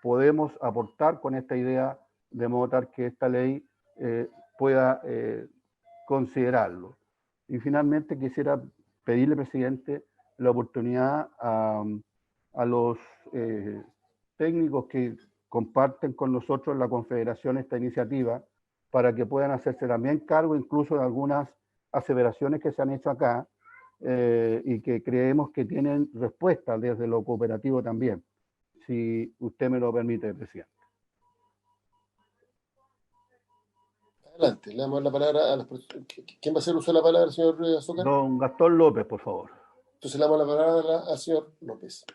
podemos aportar con esta idea de modo tal que esta ley pueda considerarlo. Y finalmente quisiera pedirle, presidente, la oportunidad a los técnicos que comparten con nosotros la Confederación esta iniciativa para que puedan hacerse también cargo incluso de algunas aseveraciones que se han hecho acá y que creemos que tienen respuesta desde lo cooperativo también, si usted me lo permite, presidente. Adelante, le damos la palabra a las personas. ¿Quién va a hacer uso de la palabra, señor Azócar? Don Gastón López, por favor. Entonces le damos la palabra al señor López.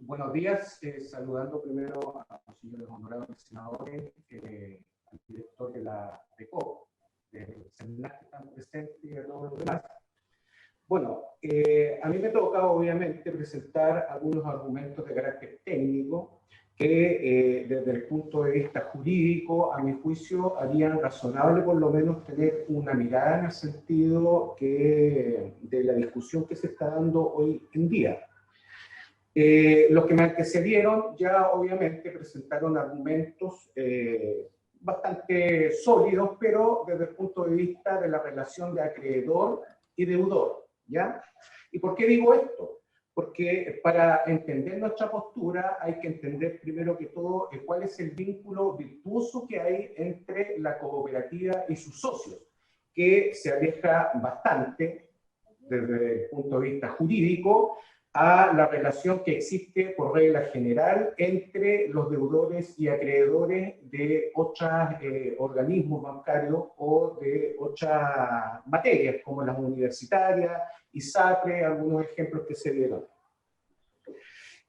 Buenos días, saludando primero a los señores honorables senadores, al director de la DECO, del CENAC que están presentes y a todos los demás. Bueno, a mí me toca obviamente presentar algunos argumentos de carácter técnico que desde el punto de vista jurídico, a mi juicio, harían razonable por lo menos tener una mirada en el sentido de la discusión que se está dando hoy en día. Los que me antecedieron ya obviamente presentaron argumentos bastante sólidos, pero desde el punto de vista de la relación de acreedor y deudor, ¿ya? ¿Y por qué digo esto? Porque para entender nuestra postura hay que entender primero que todo cuál es el vínculo virtuoso que hay entre la cooperativa y sus socios, que se aleja bastante desde el punto de vista jurídico a la relación que existe por regla general entre los deudores y acreedores de otros organismos bancarios o de otras materias, como las universitarias, ISAPRE, algunos ejemplos que se dieron.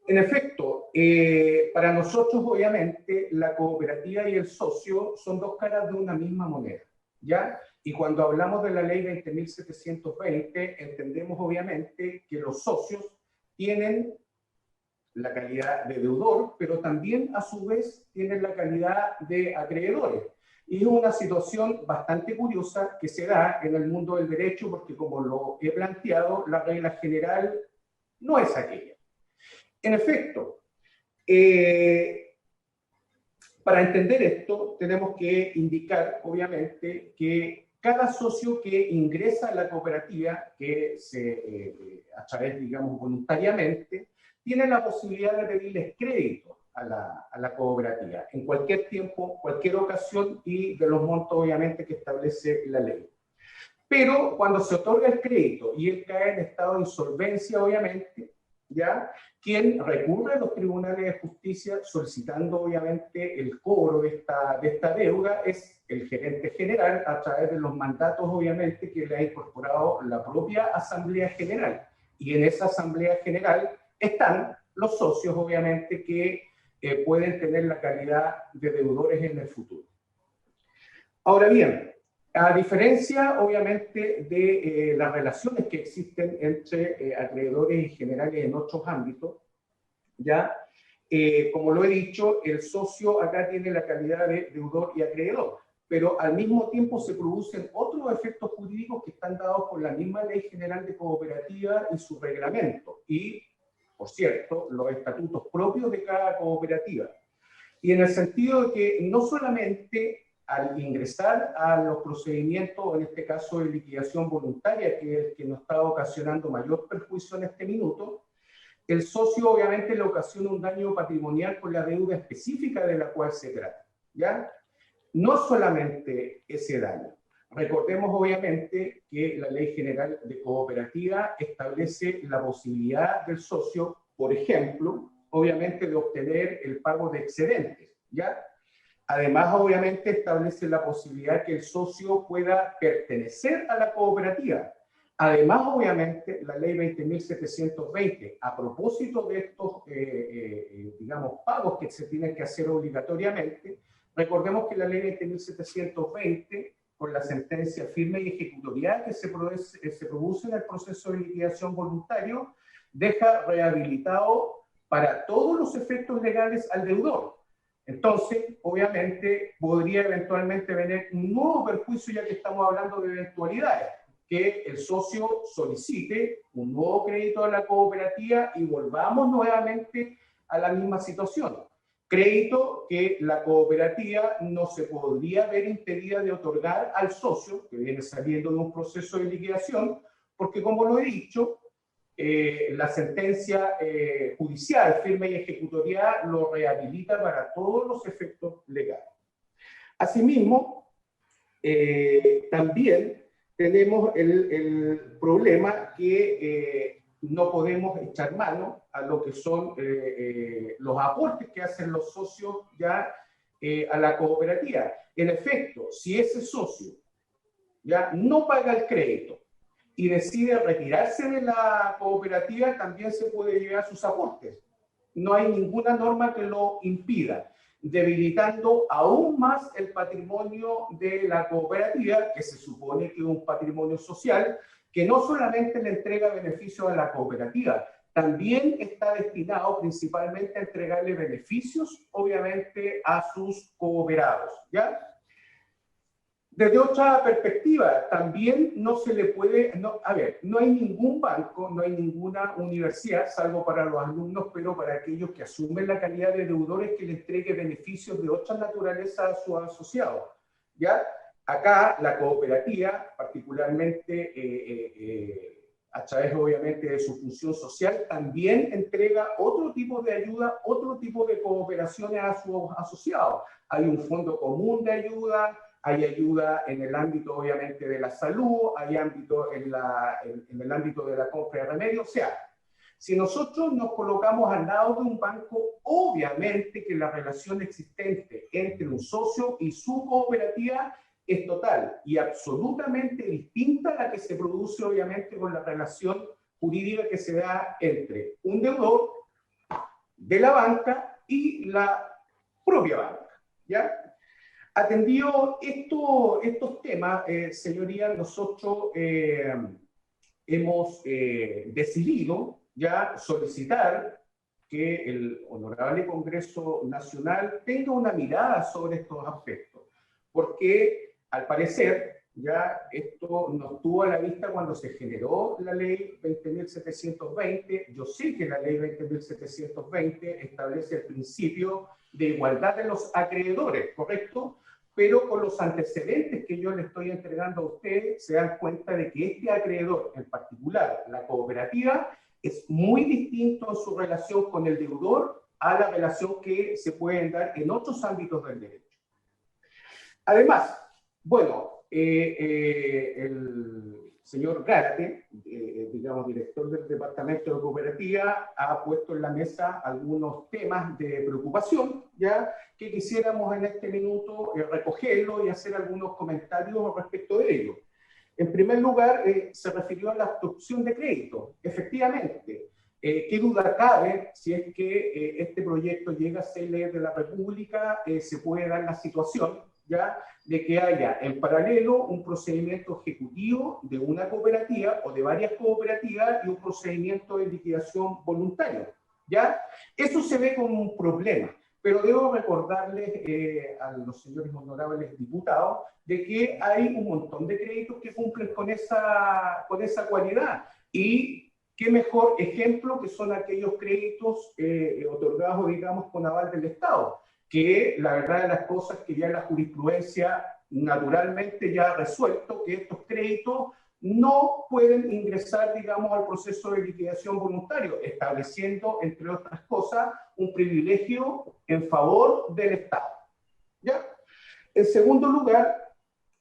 En efecto, para nosotros, obviamente, la cooperativa y el socio son dos caras de una misma moneda, ¿ya? Y cuando hablamos de la ley 20.720, entendemos, obviamente, que los socios tienen la calidad de deudor, pero también, a su vez, tienen la calidad de acreedores. Y es una situación bastante curiosa que se da en el mundo del derecho, porque como lo he planteado, la regla general no es aquella. En efecto, para entender esto, tenemos que indicar, obviamente, que cada socio que ingresa a la cooperativa, que a través, digamos, voluntariamente, tiene la posibilidad de pedirles crédito a la cooperativa en cualquier tiempo, cualquier ocasión y de los montos, obviamente, que establece la ley. Pero cuando se otorga el crédito y él cae en estado de insolvencia, obviamente, ¿ya? Quien recurre a los tribunales de justicia solicitando, obviamente, el cobro de esta deuda es el gerente general a través de los mandatos, obviamente, que le ha incorporado la propia Asamblea General. Y en esa Asamblea General están los socios, obviamente, que pueden tener la calidad de deudores en el futuro. Ahora bien, a diferencia, obviamente, de las relaciones que existen entre acreedores y generales en otros ámbitos, ya, como lo he dicho, el socio acá tiene la calidad de deudor y acreedor, pero al mismo tiempo se producen otros efectos jurídicos que están dados por la misma Ley General de Cooperativa y su reglamento, y, por cierto, los estatutos propios de cada cooperativa. Y en el sentido de que no solamente al ingresar a los procedimientos, en este caso de liquidación voluntaria, que es el que nos está ocasionando mayor perjuicio en este minuto, el socio obviamente le ocasiona un daño patrimonial por la deuda específica de la cual se trata, ¿ya? No solamente ese daño. Recordemos obviamente que la Ley General de Cooperativa establece la posibilidad del socio, por ejemplo, obviamente de obtener el pago de excedentes, ¿ya? Además, obviamente, establece la posibilidad que el socio pueda pertenecer a la cooperativa. Además, obviamente, la ley 20.720, a propósito de estos, digamos, pagos que se tienen que hacer obligatoriamente, recordemos que la ley 20.720 con la sentencia firme y ejecutorial que se produce en el proceso de liquidación voluntario, deja rehabilitado para todos los efectos legales al deudor. Entonces, obviamente, podría eventualmente venir un nuevo perjuicio, ya que estamos hablando de eventualidades, que el socio solicite un nuevo crédito de la cooperativa y volvamos nuevamente a la misma situación. Crédito que la cooperativa no se podría ver impedida de otorgar al socio, que viene saliendo de un proceso de liquidación, porque como lo he dicho, la sentencia judicial, firme y ejecutorial, lo rehabilita para todos los efectos legales. Asimismo, también tenemos el problema que no podemos echar mano a lo que son los aportes que hacen los socios ya a la cooperativa. En efecto, si ese socio ya no paga el crédito y decide retirarse de la cooperativa, también se puede llevar sus aportes. No hay ninguna norma que lo impida, debilitando aún más el patrimonio de la cooperativa, que se supone que es un patrimonio social, que no solamente le entrega beneficios a la cooperativa, también está destinado principalmente a entregarle beneficios, obviamente, a sus cooperados, ¿ya? Desde otra perspectiva, también no se le puede, no hay ningún banco, no hay ninguna universidad, salvo para los alumnos, pero para aquellos que asumen la calidad de deudores, que le entregue beneficios de otra naturaleza a sus asociados, ¿ya? Acá la cooperativa, particularmente a través obviamente de su función social, también entrega otro tipo de ayuda, otro tipo de cooperaciones a sus asociados. Hay un fondo común de ayuda, hay ayuda en el ámbito obviamente de la salud, hay ámbito en el ámbito de la compra de remedios. O sea, si nosotros nos colocamos al lado de un banco, obviamente que la relación existente entre un socio y su cooperativa es total y absolutamente distinta a la que se produce obviamente con la relación jurídica que se da entre un deudor de la banca y la propia banca, ¿ya? Atendido estos temas, señorías, nosotros hemos decidido ya solicitar que el Honorable Congreso Nacional tenga una mirada sobre estos aspectos, porque al parecer ya esto no estuvo a la vista cuando se generó la ley 20.720. Yo sé que la ley 20.720 establece el principio de igualdad de los acreedores, ¿correcto? Pero con los antecedentes que yo le estoy entregando a ustedes, se dan cuenta de que este acreedor, en particular la cooperativa, es muy distinto en su relación con el deudor a la relación que se puede dar en otros ámbitos del derecho. Además, bueno, el señor Garte, digamos, director del Departamento de Cooperativa, ha puesto en la mesa algunos temas de preocupación, ya que quisiéramos en este minuto recogerlo y hacer algunos comentarios respecto de ello. En primer lugar, se refirió a la obstrucción de crédito. Efectivamente, ¿qué duda cabe si es que este proyecto llega a ser ley de la República? Se puede dar la situación, ¿ya?, de que haya en paralelo un procedimiento ejecutivo de una cooperativa o de varias cooperativas y un procedimiento de liquidación voluntario, ¿ya? Eso se ve como un problema, pero debo recordarles a los señores honorables diputados de que hay un montón de créditos que cumplen con esa cualidad, y qué mejor ejemplo que son aquellos créditos otorgados, digamos, con aval del Estado, que la verdad de las cosas que ya la jurisprudencia naturalmente ya ha resuelto que estos créditos no pueden ingresar, digamos, al proceso de liquidación voluntario, estableciendo, entre otras cosas, un privilegio en favor del Estado, ¿ya? En segundo lugar,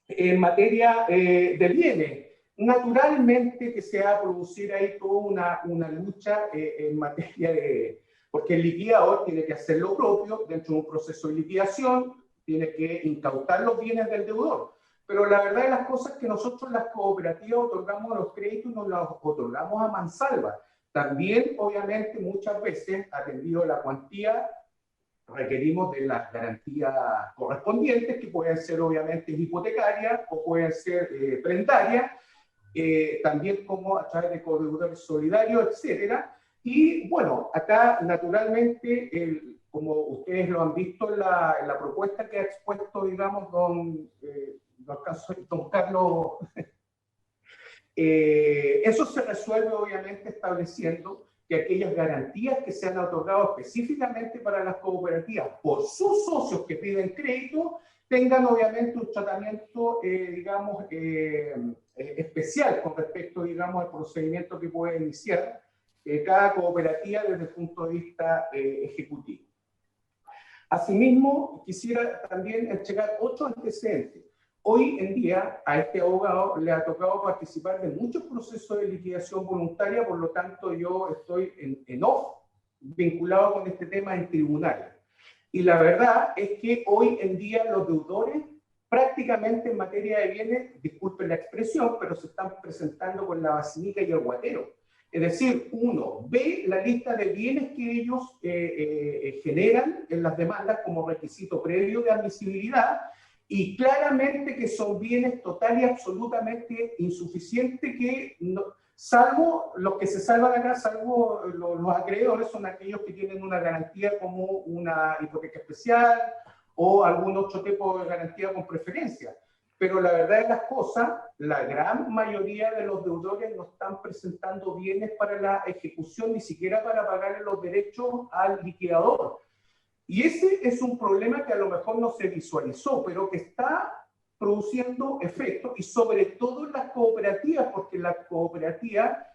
en materia de bienes, naturalmente que se va a producir ahí toda una lucha en materia de... Porque el liquidador tiene que hacer lo propio dentro de un proceso de liquidación, tiene que incautar los bienes del deudor. Pero la verdad de las cosas es que nosotros las cooperativas otorgamos los créditos, nos los otorgamos a mansalva. También, obviamente, muchas veces, atendido la cuantía requerimos de las garantías correspondientes, que pueden ser obviamente hipotecarias o pueden ser prendarias, también como a través de codeudores solidarios, etcétera. Y bueno, acá naturalmente, como ustedes lo han visto en la propuesta que ha expuesto, digamos, don Carlos, eso se resuelve obviamente estableciendo que aquellas garantías que se han otorgado específicamente para las cooperativas por sus socios que piden crédito tengan obviamente un tratamiento, digamos, especial con respecto, digamos, al procedimiento que puede iniciar cada cooperativa desde el punto de vista ejecutivo. Asimismo, quisiera también entregar otro antecedente. Hoy en día a este abogado le ha tocado participar de muchos procesos de liquidación voluntaria, por lo tanto yo estoy en off vinculado con este tema en tribunales. Y la verdad es que hoy en día los deudores prácticamente en materia de bienes, disculpen la expresión, pero se están presentando con la vacinica y el guatero. Es decir, uno ve la lista de bienes que ellos generan en las demandas como requisito previo de admisibilidad y claramente que son bienes total y absolutamente insuficientes que, salvo los que se salvan acá, salvo los acreedores, son aquellos que tienen una garantía como una hipoteca especial o algún otro tipo de garantía con preferencia. Pero la verdad de las cosas, la gran mayoría de los deudores no están presentando bienes para la ejecución, ni siquiera para pagar los derechos al liquidador. Y ese es un problema que a lo mejor no se visualizó, pero que está produciendo efectos, y sobre todo en las cooperativas, porque la cooperativa,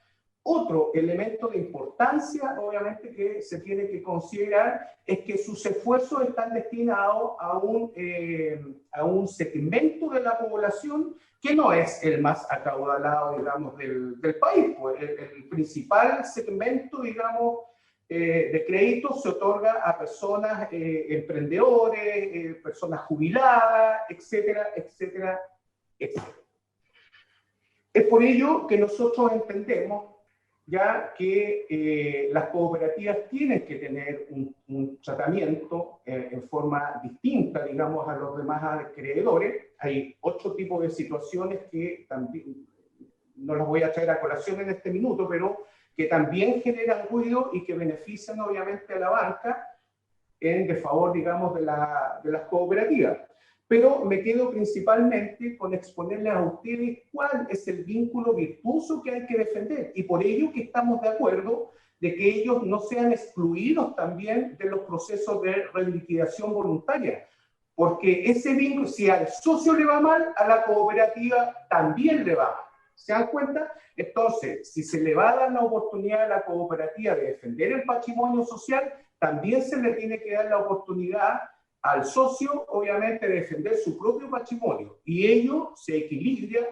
otro elemento de importancia, obviamente, que se tiene que considerar, es que sus esfuerzos están destinados a un segmento de la población que no es el más acaudalado, digamos, del país. Pues el principal segmento, digamos, de crédito se otorga a personas emprendedores, personas jubiladas, etcétera, etcétera, etcétera. Es por ello que nosotros entendemos ya que las cooperativas tienen que tener un tratamiento en forma distinta, digamos, a los demás acreedores. Hay otro tipo de situaciones que también, no las voy a traer a colación en este minuto, pero que también generan ruido y que benefician obviamente a la banca en desfavor, digamos, de las cooperativas. Pero me quedo principalmente con exponerles a ustedes cuál es el vínculo virtuoso que hay que defender, y por ello que estamos de acuerdo de que ellos no sean excluidos también de los procesos de reliquidación voluntaria, porque ese vínculo, si al socio le va mal, a la cooperativa también le va mal. ¿Se dan cuenta? Entonces, si se le va a dar la oportunidad a la cooperativa de defender el patrimonio social, también se le tiene que dar la oportunidad al socio, obviamente, de defender su propio patrimonio. Y ello se equilibra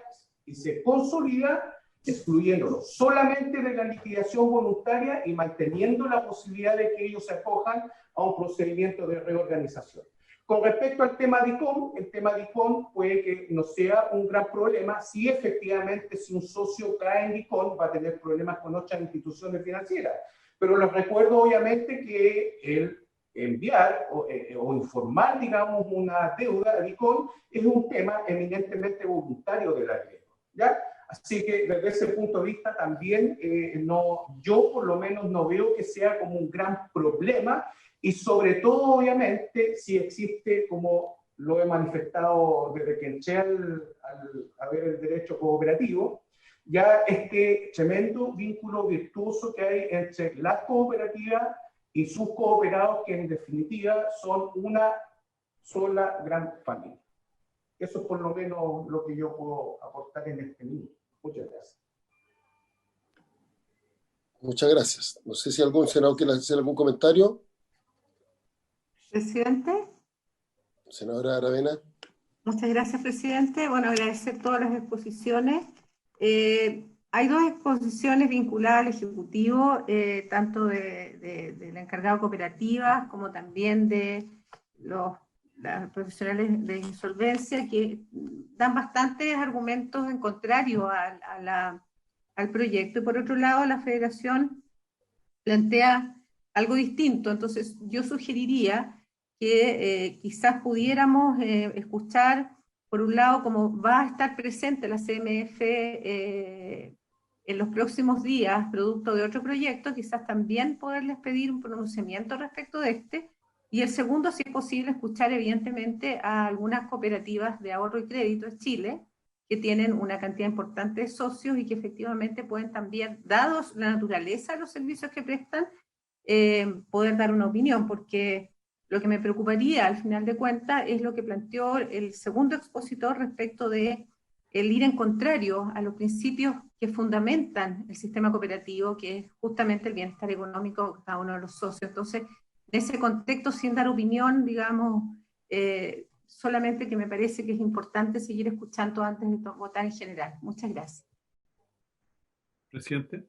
y se consolida excluyéndolo solamente de la liquidación voluntaria y manteniendo la posibilidad de que ellos se acojan a un procedimiento de reorganización. Con respecto al tema DICOM, el tema DICOM puede que no sea un gran problema si efectivamente si un socio cae en DICOM va a tener problemas con otras instituciones financieras. Pero les recuerdo obviamente que el enviar o informar, digamos, una deuda a DICOM es un tema eminentemente voluntario de la ley, ¿ya? Así que desde ese punto de vista también yo por lo menos no veo que sea como un gran problema, y sobre todo obviamente si existe, como lo he manifestado desde que entré a ver el derecho cooperativo, ya este tremendo vínculo virtuoso que hay entre las cooperativas y sus cooperados, que en definitiva son una sola gran familia. Eso es por lo menos lo que yo puedo aportar en este minuto. Muchas gracias. Muchas gracias. No sé si algún senador quiere hacer algún comentario. Presidente. Senadora Aravena. Muchas gracias, presidente. Bueno, agradecer todas las exposiciones. Hay dos exposiciones vinculadas al Ejecutivo, tanto del encargado de cooperativas como también de los profesionales de insolvencia, que dan bastantes argumentos en contrario al proyecto. Y por otro lado, la Federación plantea algo distinto. Entonces, yo sugeriría que quizás pudiéramos escuchar, por un lado, como va a estar presente la CMF en los próximos días, producto de otro proyecto, quizás también poderles pedir un pronunciamiento respecto de este. Y el segundo, si es posible, escuchar evidentemente a algunas cooperativas de ahorro y crédito en Chile, que tienen una cantidad importante de socios y que efectivamente pueden también, dados la naturaleza de los servicios que prestan, poder dar una opinión, porque lo que me preocuparía al final de cuentas es lo que planteó el segundo expositor respecto de el ir en contrario a los principios que fundamentan el sistema cooperativo, que es justamente el bienestar económico de cada uno de los socios. Entonces, en ese contexto, sin dar opinión, digamos, solamente que me parece que es importante seguir escuchando antes de votar en general. Muchas gracias. Presidente.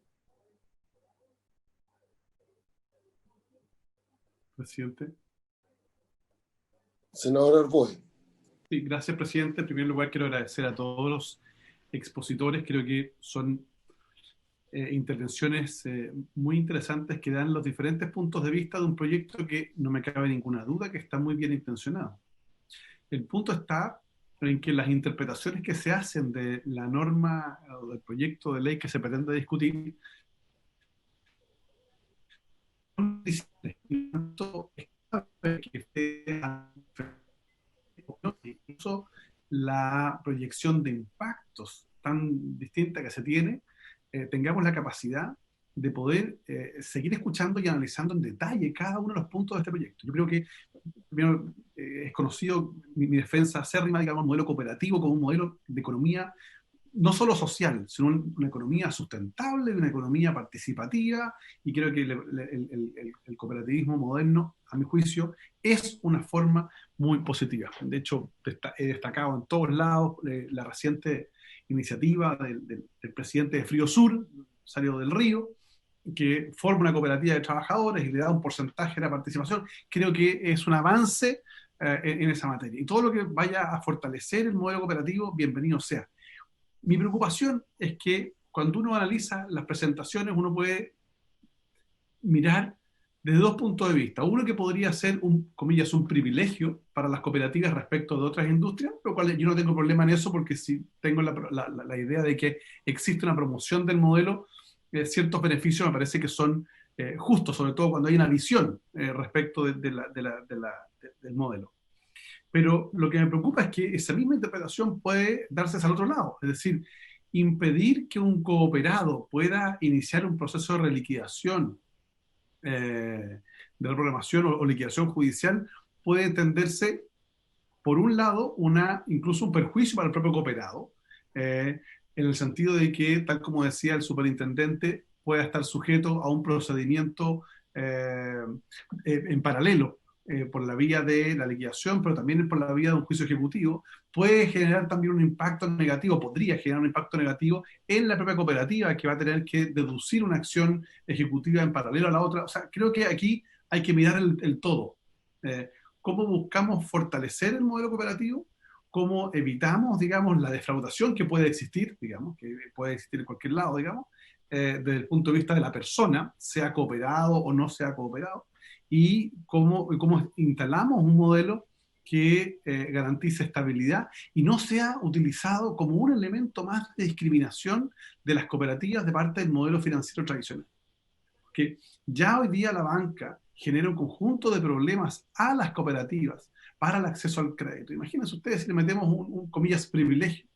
Presidente. Senador Arboe. Sí, gracias, presidente. En primer lugar, quiero agradecer a todos los expositores. Creo que son intervenciones muy interesantes que dan los diferentes puntos de vista de un proyecto que no me cabe ninguna duda que está muy bien intencionado. El punto está en que las interpretaciones que se hacen de la norma o del proyecto de ley que se pretende discutir incluso la proyección de impactos tan distinta que se tiene, tengamos la capacidad de poder seguir escuchando y analizando en detalle cada uno de los puntos de este proyecto. Yo creo que primero, es conocido mi defensa acérrima, digamos, modelo cooperativo como un modelo de economía no solo social, sino una economía sustentable, una economía participativa, y creo que el cooperativismo moderno, a mi juicio, es una forma muy positiva. De hecho, he destacado en todos lados la reciente iniciativa del presidente de Frío Sur, Rosario del Río, que forma una cooperativa de trabajadores y le da un porcentaje de la participación. Creo que es un avance en esa materia. Y todo lo que vaya a fortalecer el modelo cooperativo, bienvenido sea. Mi preocupación es que cuando uno analiza las presentaciones, uno puede mirar desde dos puntos de vista. Uno que podría ser, comillas, un privilegio para las cooperativas respecto de otras industrias, lo cual yo no tengo problema en eso porque si tengo la idea de que existe una promoción del modelo, ciertos beneficios me parece que son justos, sobre todo cuando hay una visión respecto del modelo. Pero lo que me preocupa es que esa misma interpretación puede darse al otro lado, es decir, impedir que un cooperado pueda iniciar un proceso de reliquidación, de reprogramación o liquidación judicial, puede entenderse, por un lado, incluso un perjuicio para el propio cooperado, en el sentido de que, tal como decía el superintendente, pueda estar sujeto a un procedimiento en paralelo, por la vía de la liquidación, pero también por la vía de un juicio ejecutivo, puede generar también un impacto negativo, podría generar un impacto negativo en la propia cooperativa, que va a tener que deducir una acción ejecutiva en paralelo a la otra. O sea, creo que aquí hay que mirar el todo. ¿Cómo buscamos fortalecer el modelo cooperativo? ¿Cómo evitamos, digamos, la defraudación que puede existir, digamos, que puede existir en cualquier lado, digamos, desde el punto de vista de la persona, sea cooperado o no sea cooperado? Y cómo instalamos un modelo que garantice estabilidad y no sea utilizado como un elemento más de discriminación de las cooperativas de parte del modelo financiero tradicional. Que ya hoy día la banca genera un conjunto de problemas a las cooperativas para el acceso al crédito. Imagínense ustedes si le metemos un comillas, privilegio,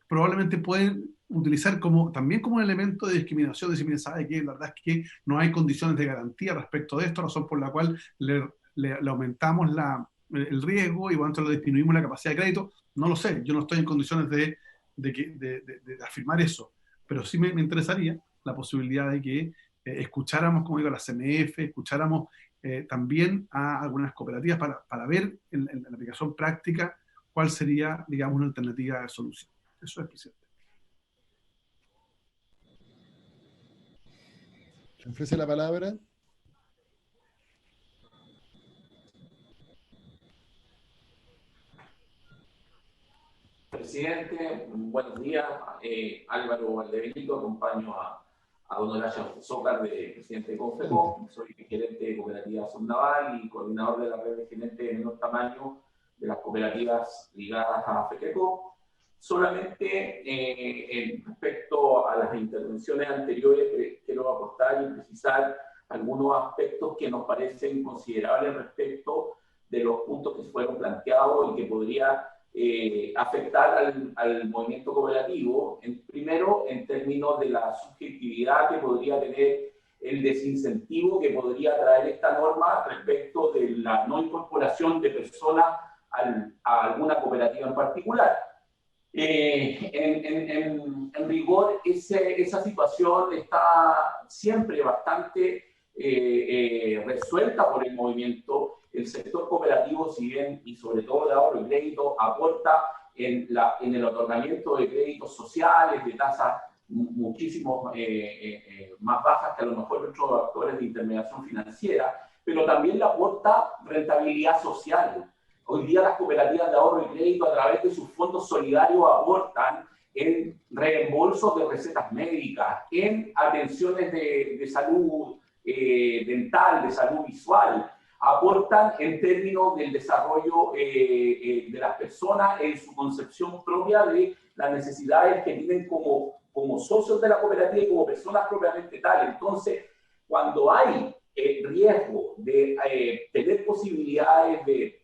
probablemente pueden utilizar también como un elemento de discriminación, decir, miren, sabe que la verdad es que no hay condiciones de garantía respecto de esto, razón por la cual le aumentamos el riesgo y cuando le disminuimos la capacidad de crédito. No lo sé, yo no estoy en condiciones de afirmar eso, pero sí me interesaría la posibilidad de que escucháramos, como digo, a la CMF, escucháramos también a algunas cooperativas para ver en la aplicación práctica cuál sería, digamos, una alternativa de solución. Eso es, presidente. ¿Se ofrece la palabra? Presidente, buenos días. Álvaro Valdebenito, acompaño a don Horacio Zócar, presidente de Confeco. Soy gerente de Cooperativa Subnaval y coordinador de la red de gerentes de menor tamaño de las cooperativas ligadas a FECECO. Solamente respecto a las intervenciones anteriores, quiero aportar y precisar algunos aspectos que nos parecen considerables respecto de los puntos que fueron planteados y que podría afectar al movimiento cooperativo. Primero, en términos de la subjetividad que podría tener el desincentivo que podría traer esta norma respecto de la no incorporación de personas a alguna cooperativa en particular. En rigor, esa situación está siempre bastante resuelta por el movimiento. El sector cooperativo, si bien, y sobre todo de ahorro y crédito, aporta en el otorgamiento de créditos sociales de tasas muchísimo más bajas que a lo mejor otros actores de intermediación financiera, pero también le aporta rentabilidad social. Hoy día las cooperativas de ahorro y crédito, a través de sus fondos solidarios, aportan en reembolsos de recetas médicas, en atenciones de salud dental, de salud visual, aportan en términos del desarrollo de las personas en su concepción propia de las necesidades que tienen como socios de la cooperativa y como personas propiamente tal. Entonces, cuando hay riesgo de tener posibilidades de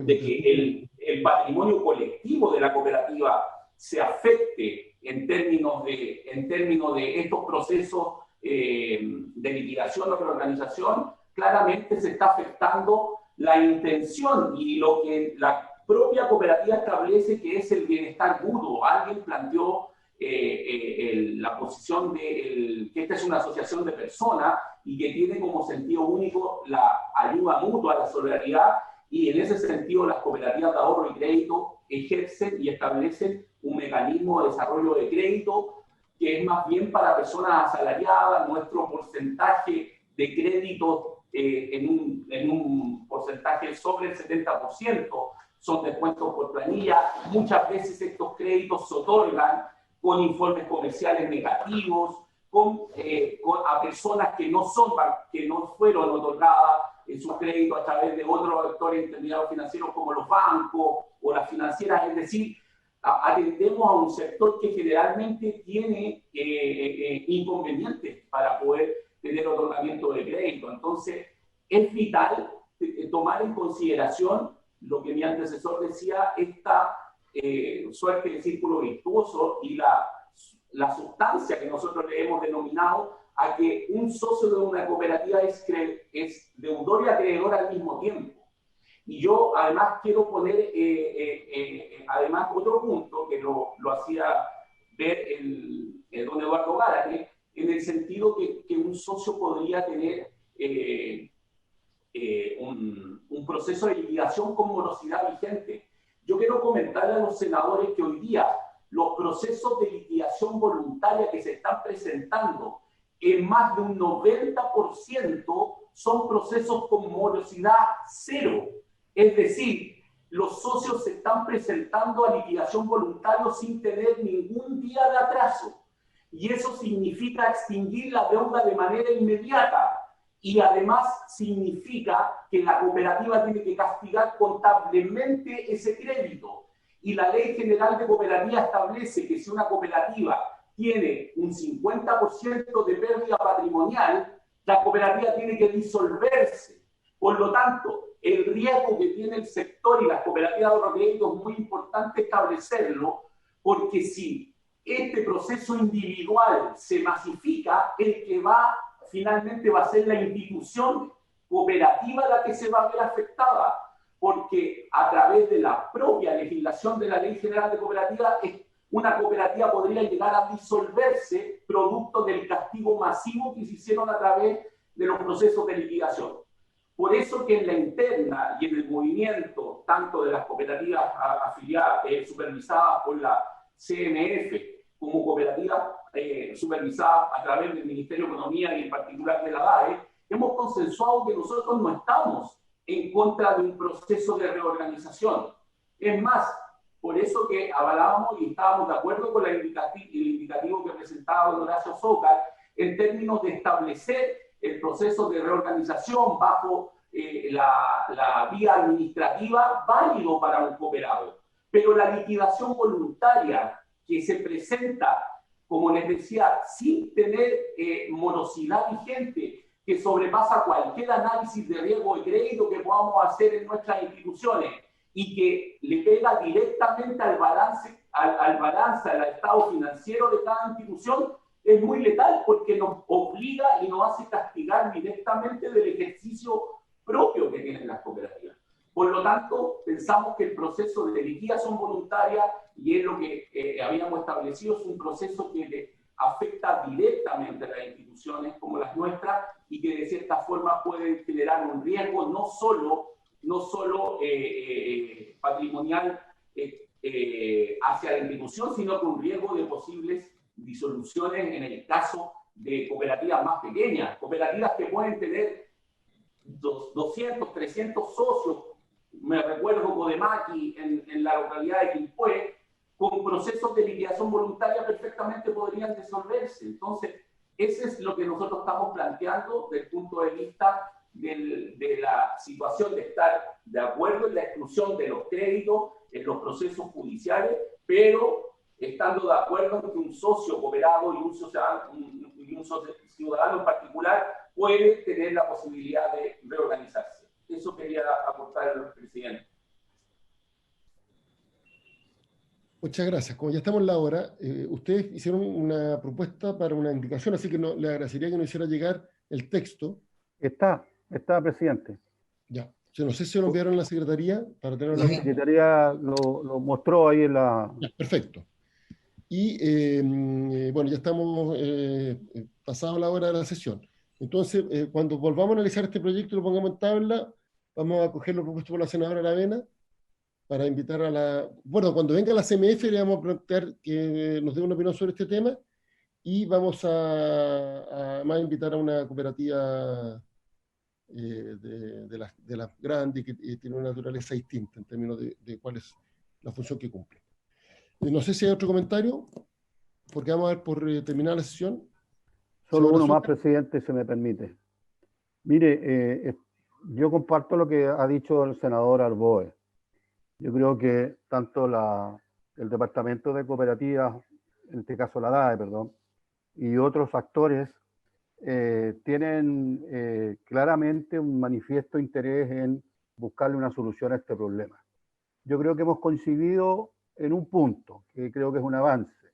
que el patrimonio colectivo de la cooperativa se afecte en términos de estos procesos de liquidación o reorganización, claramente se está afectando la intención y lo que la propia cooperativa establece, que es el bienestar mutuo. Alguien planteó la posición de que esta es una asociación de personas y que tiene como sentido único la ayuda mutua, la solidaridad, y en ese sentido las cooperativas de ahorro y crédito ejercen y establecen un mecanismo de desarrollo de crédito que es más bien para personas asalariadas. Nuestro porcentaje de créditos en un porcentaje sobre el 70% son descuentos por planilla. Muchas veces estos créditos se otorgan con informes comerciales negativos, a personas que no fueron otorgadas en sus créditos a través de otros actores intermediarios financieros como los bancos o las financieras. Es decir, atendemos a un sector que generalmente tiene inconvenientes para poder tener otorgamiento de crédito. Entonces, es vital tomar en consideración lo que mi antecesor decía, esta suerte de círculo virtuoso y la sustancia que nosotros le hemos denominado a que un socio de una cooperativa es deudor y acreedor al mismo tiempo. Y yo además quiero poner además otro punto que lo hacía ver el don Eduardo Gárate, en el sentido que un socio podría tener un proceso de liquidación con morosidad vigente. Yo quiero comentarle a los senadores que hoy día los procesos de liquidación voluntaria que se están presentando en más de un 90% son procesos con morosidad cero. Es decir, los socios se están presentando a liquidación voluntaria sin tener ningún día de atraso. Y eso significa extinguir la deuda de manera inmediata. Y además significa que la cooperativa tiene que castigar contablemente ese crédito. Y la Ley General de Cooperativa establece que si una cooperativa tiene un 50% de pérdida patrimonial, la cooperativa tiene que disolverse. Por lo tanto, el riesgo que tiene el sector y las cooperativas de ahorro crédito es muy importante establecerlo, porque si este proceso individual se masifica, el que finalmente va a ser la institución cooperativa la que se va a ver afectada, porque a través de la propia legislación de la Ley General de Cooperativa, una cooperativa podría llegar a disolverse producto del castigo masivo que se hicieron a través de los procesos de liquidación. Por eso que en la interna y en el movimiento, tanto de las cooperativas afiliadas, supervisadas por la CMF, como cooperativas supervisadas a través del Ministerio de Economía y en particular de la DAE, hemos consensuado que nosotros no estamos en contra de un proceso de reorganización. Es más, por eso que avalábamos y estábamos de acuerdo con el indicativo que presentaba don Horacio Zócar, en términos de establecer el proceso de reorganización bajo la vía administrativa válido para un cooperado. Pero la liquidación voluntaria que se presenta, como les decía, sin tener morosidad vigente, que sobrepasa cualquier análisis de riesgo de crédito que podamos hacer en nuestras instituciones y que le pega directamente al balance, al estado financiero de cada institución, es muy letal porque nos obliga y nos hace castigar directamente del ejercicio propio que tienen las cooperativas. Por lo tanto, pensamos que el proceso de liquidación voluntaria, y es lo que habíamos establecido, es un proceso que afecta directamente a las instituciones como las nuestras y que de cierta forma pueden generar un riesgo no solo patrimonial hacia la institución, sino con un riesgo de posibles disoluciones en el caso de cooperativas más pequeñas, cooperativas que pueden tener 200, 300 socios. Me recuerdo Codemaqui en la localidad de Quilpué, con procesos de liquidación voluntaria perfectamente podrían disolverse. Entonces, ese es lo que nosotros estamos planteando desde el punto de vista de la situación de estar de acuerdo en la exclusión de los créditos en los procesos judiciales, pero estando de acuerdo en que un socio cooperado y un ciudadano en particular puede tener la posibilidad de reorganizarse. Eso quería aportar al presidente. Muchas gracias. Como ya estamos en la hora, ustedes hicieron una propuesta para una indicación, así que le agradecería que nos hiciera llegar el texto. Está, presidente. Ya. Yo no sé si lo enviaron a la Secretaría para tener La Secretaría lo mostró ahí en la... Ya, perfecto. Y bueno, ya estamos pasado la hora de la sesión. Entonces, cuando volvamos a analizar este proyecto y lo pongamos en tabla, vamos a coger lo propuesto por la senadora Aravena para invitar a la... Bueno, cuando venga la CMF le vamos a plantear que nos dé una opinión sobre este tema y vamos a más invitar a una cooperativa de las grandes que tiene una naturaleza distinta en términos de cuál es la función que cumple. No sé si hay otro comentario, porque vamos a ver por terminar la sesión. Solo uno más, presidente, si me permite. Mire, yo comparto lo que ha dicho el senador Arboe. Yo creo que tanto el Departamento de Cooperativas, en este caso la DAE, perdón, y otros actores tienen claramente un manifiesto interés en buscarle una solución a este problema. Yo creo que hemos coincidido en un punto, que creo que es un avance,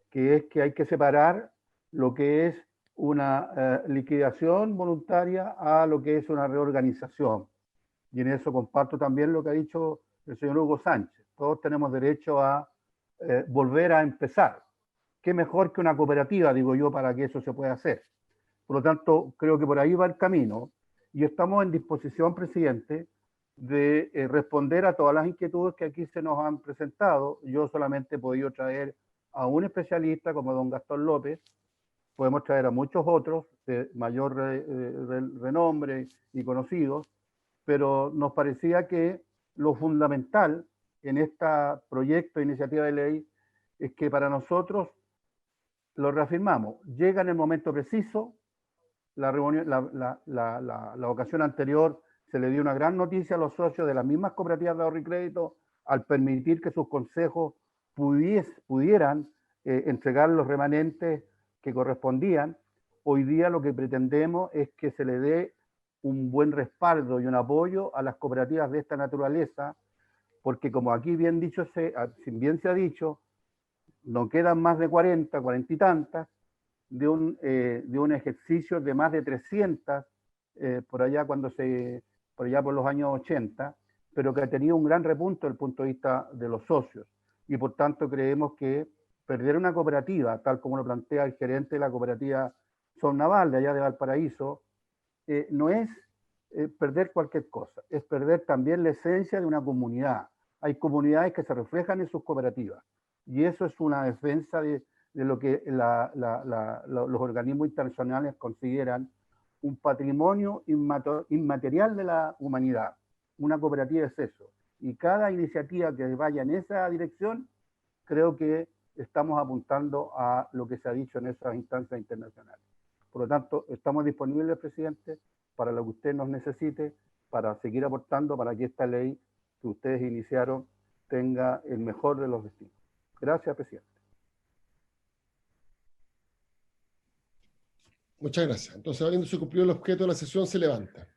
que es que hay que separar lo que es una liquidación voluntaria a lo que es una reorganización. Y en eso comparto también lo que ha dicho el señor Hugo Sánchez. Todos tenemos derecho a volver a empezar. ¿Qué mejor que una cooperativa, digo yo, para que eso se pueda hacer? Por lo tanto, creo que por ahí va el camino y estamos en disposición, presidente, de responder a todas las inquietudes que aquí se nos han presentado. Yo solamente he podido traer a un especialista como don Gastón López, podemos traer a muchos otros de mayor renombre y conocidos, pero nos parecía que lo fundamental en este proyecto de iniciativa de ley es que para nosotros, lo reafirmamos, llega en el momento preciso. La ocasión anterior se le dio una gran noticia a los socios de las mismas cooperativas de ahorro y crédito al permitir que sus consejos pudieran entregar los remanentes que correspondían. Hoy día lo que pretendemos es que se le dé un buen respaldo y un apoyo a las cooperativas de esta naturaleza, porque como aquí bien se ha dicho, no quedan más de 40 y tantas de un ejercicio de más de 300 por allá por los años 80, pero que ha tenido un gran repunto desde el punto de vista de los socios. Y por tanto creemos que perder una cooperativa, tal como lo plantea el gerente de la cooperativa Sol Naval, de allá de Valparaíso, no es perder cualquier cosa, es perder también la esencia de una comunidad. Hay comunidades que se reflejan en sus cooperativas, y eso es una defensa de lo que los organismos internacionales consideran un patrimonio inmaterial de la humanidad. Una cooperativa es eso, y cada iniciativa que vaya en esa dirección creo que estamos apuntando a lo que se ha dicho en esas instancias internacionales. Por lo tanto, estamos disponibles, presidente, para lo que usted nos necesite, para seguir aportando para que esta ley que ustedes iniciaron tenga el mejor de los destinos. Gracias, presidente. Muchas gracias. Entonces, habiéndose cumplido el objeto de la sesión, se levanta.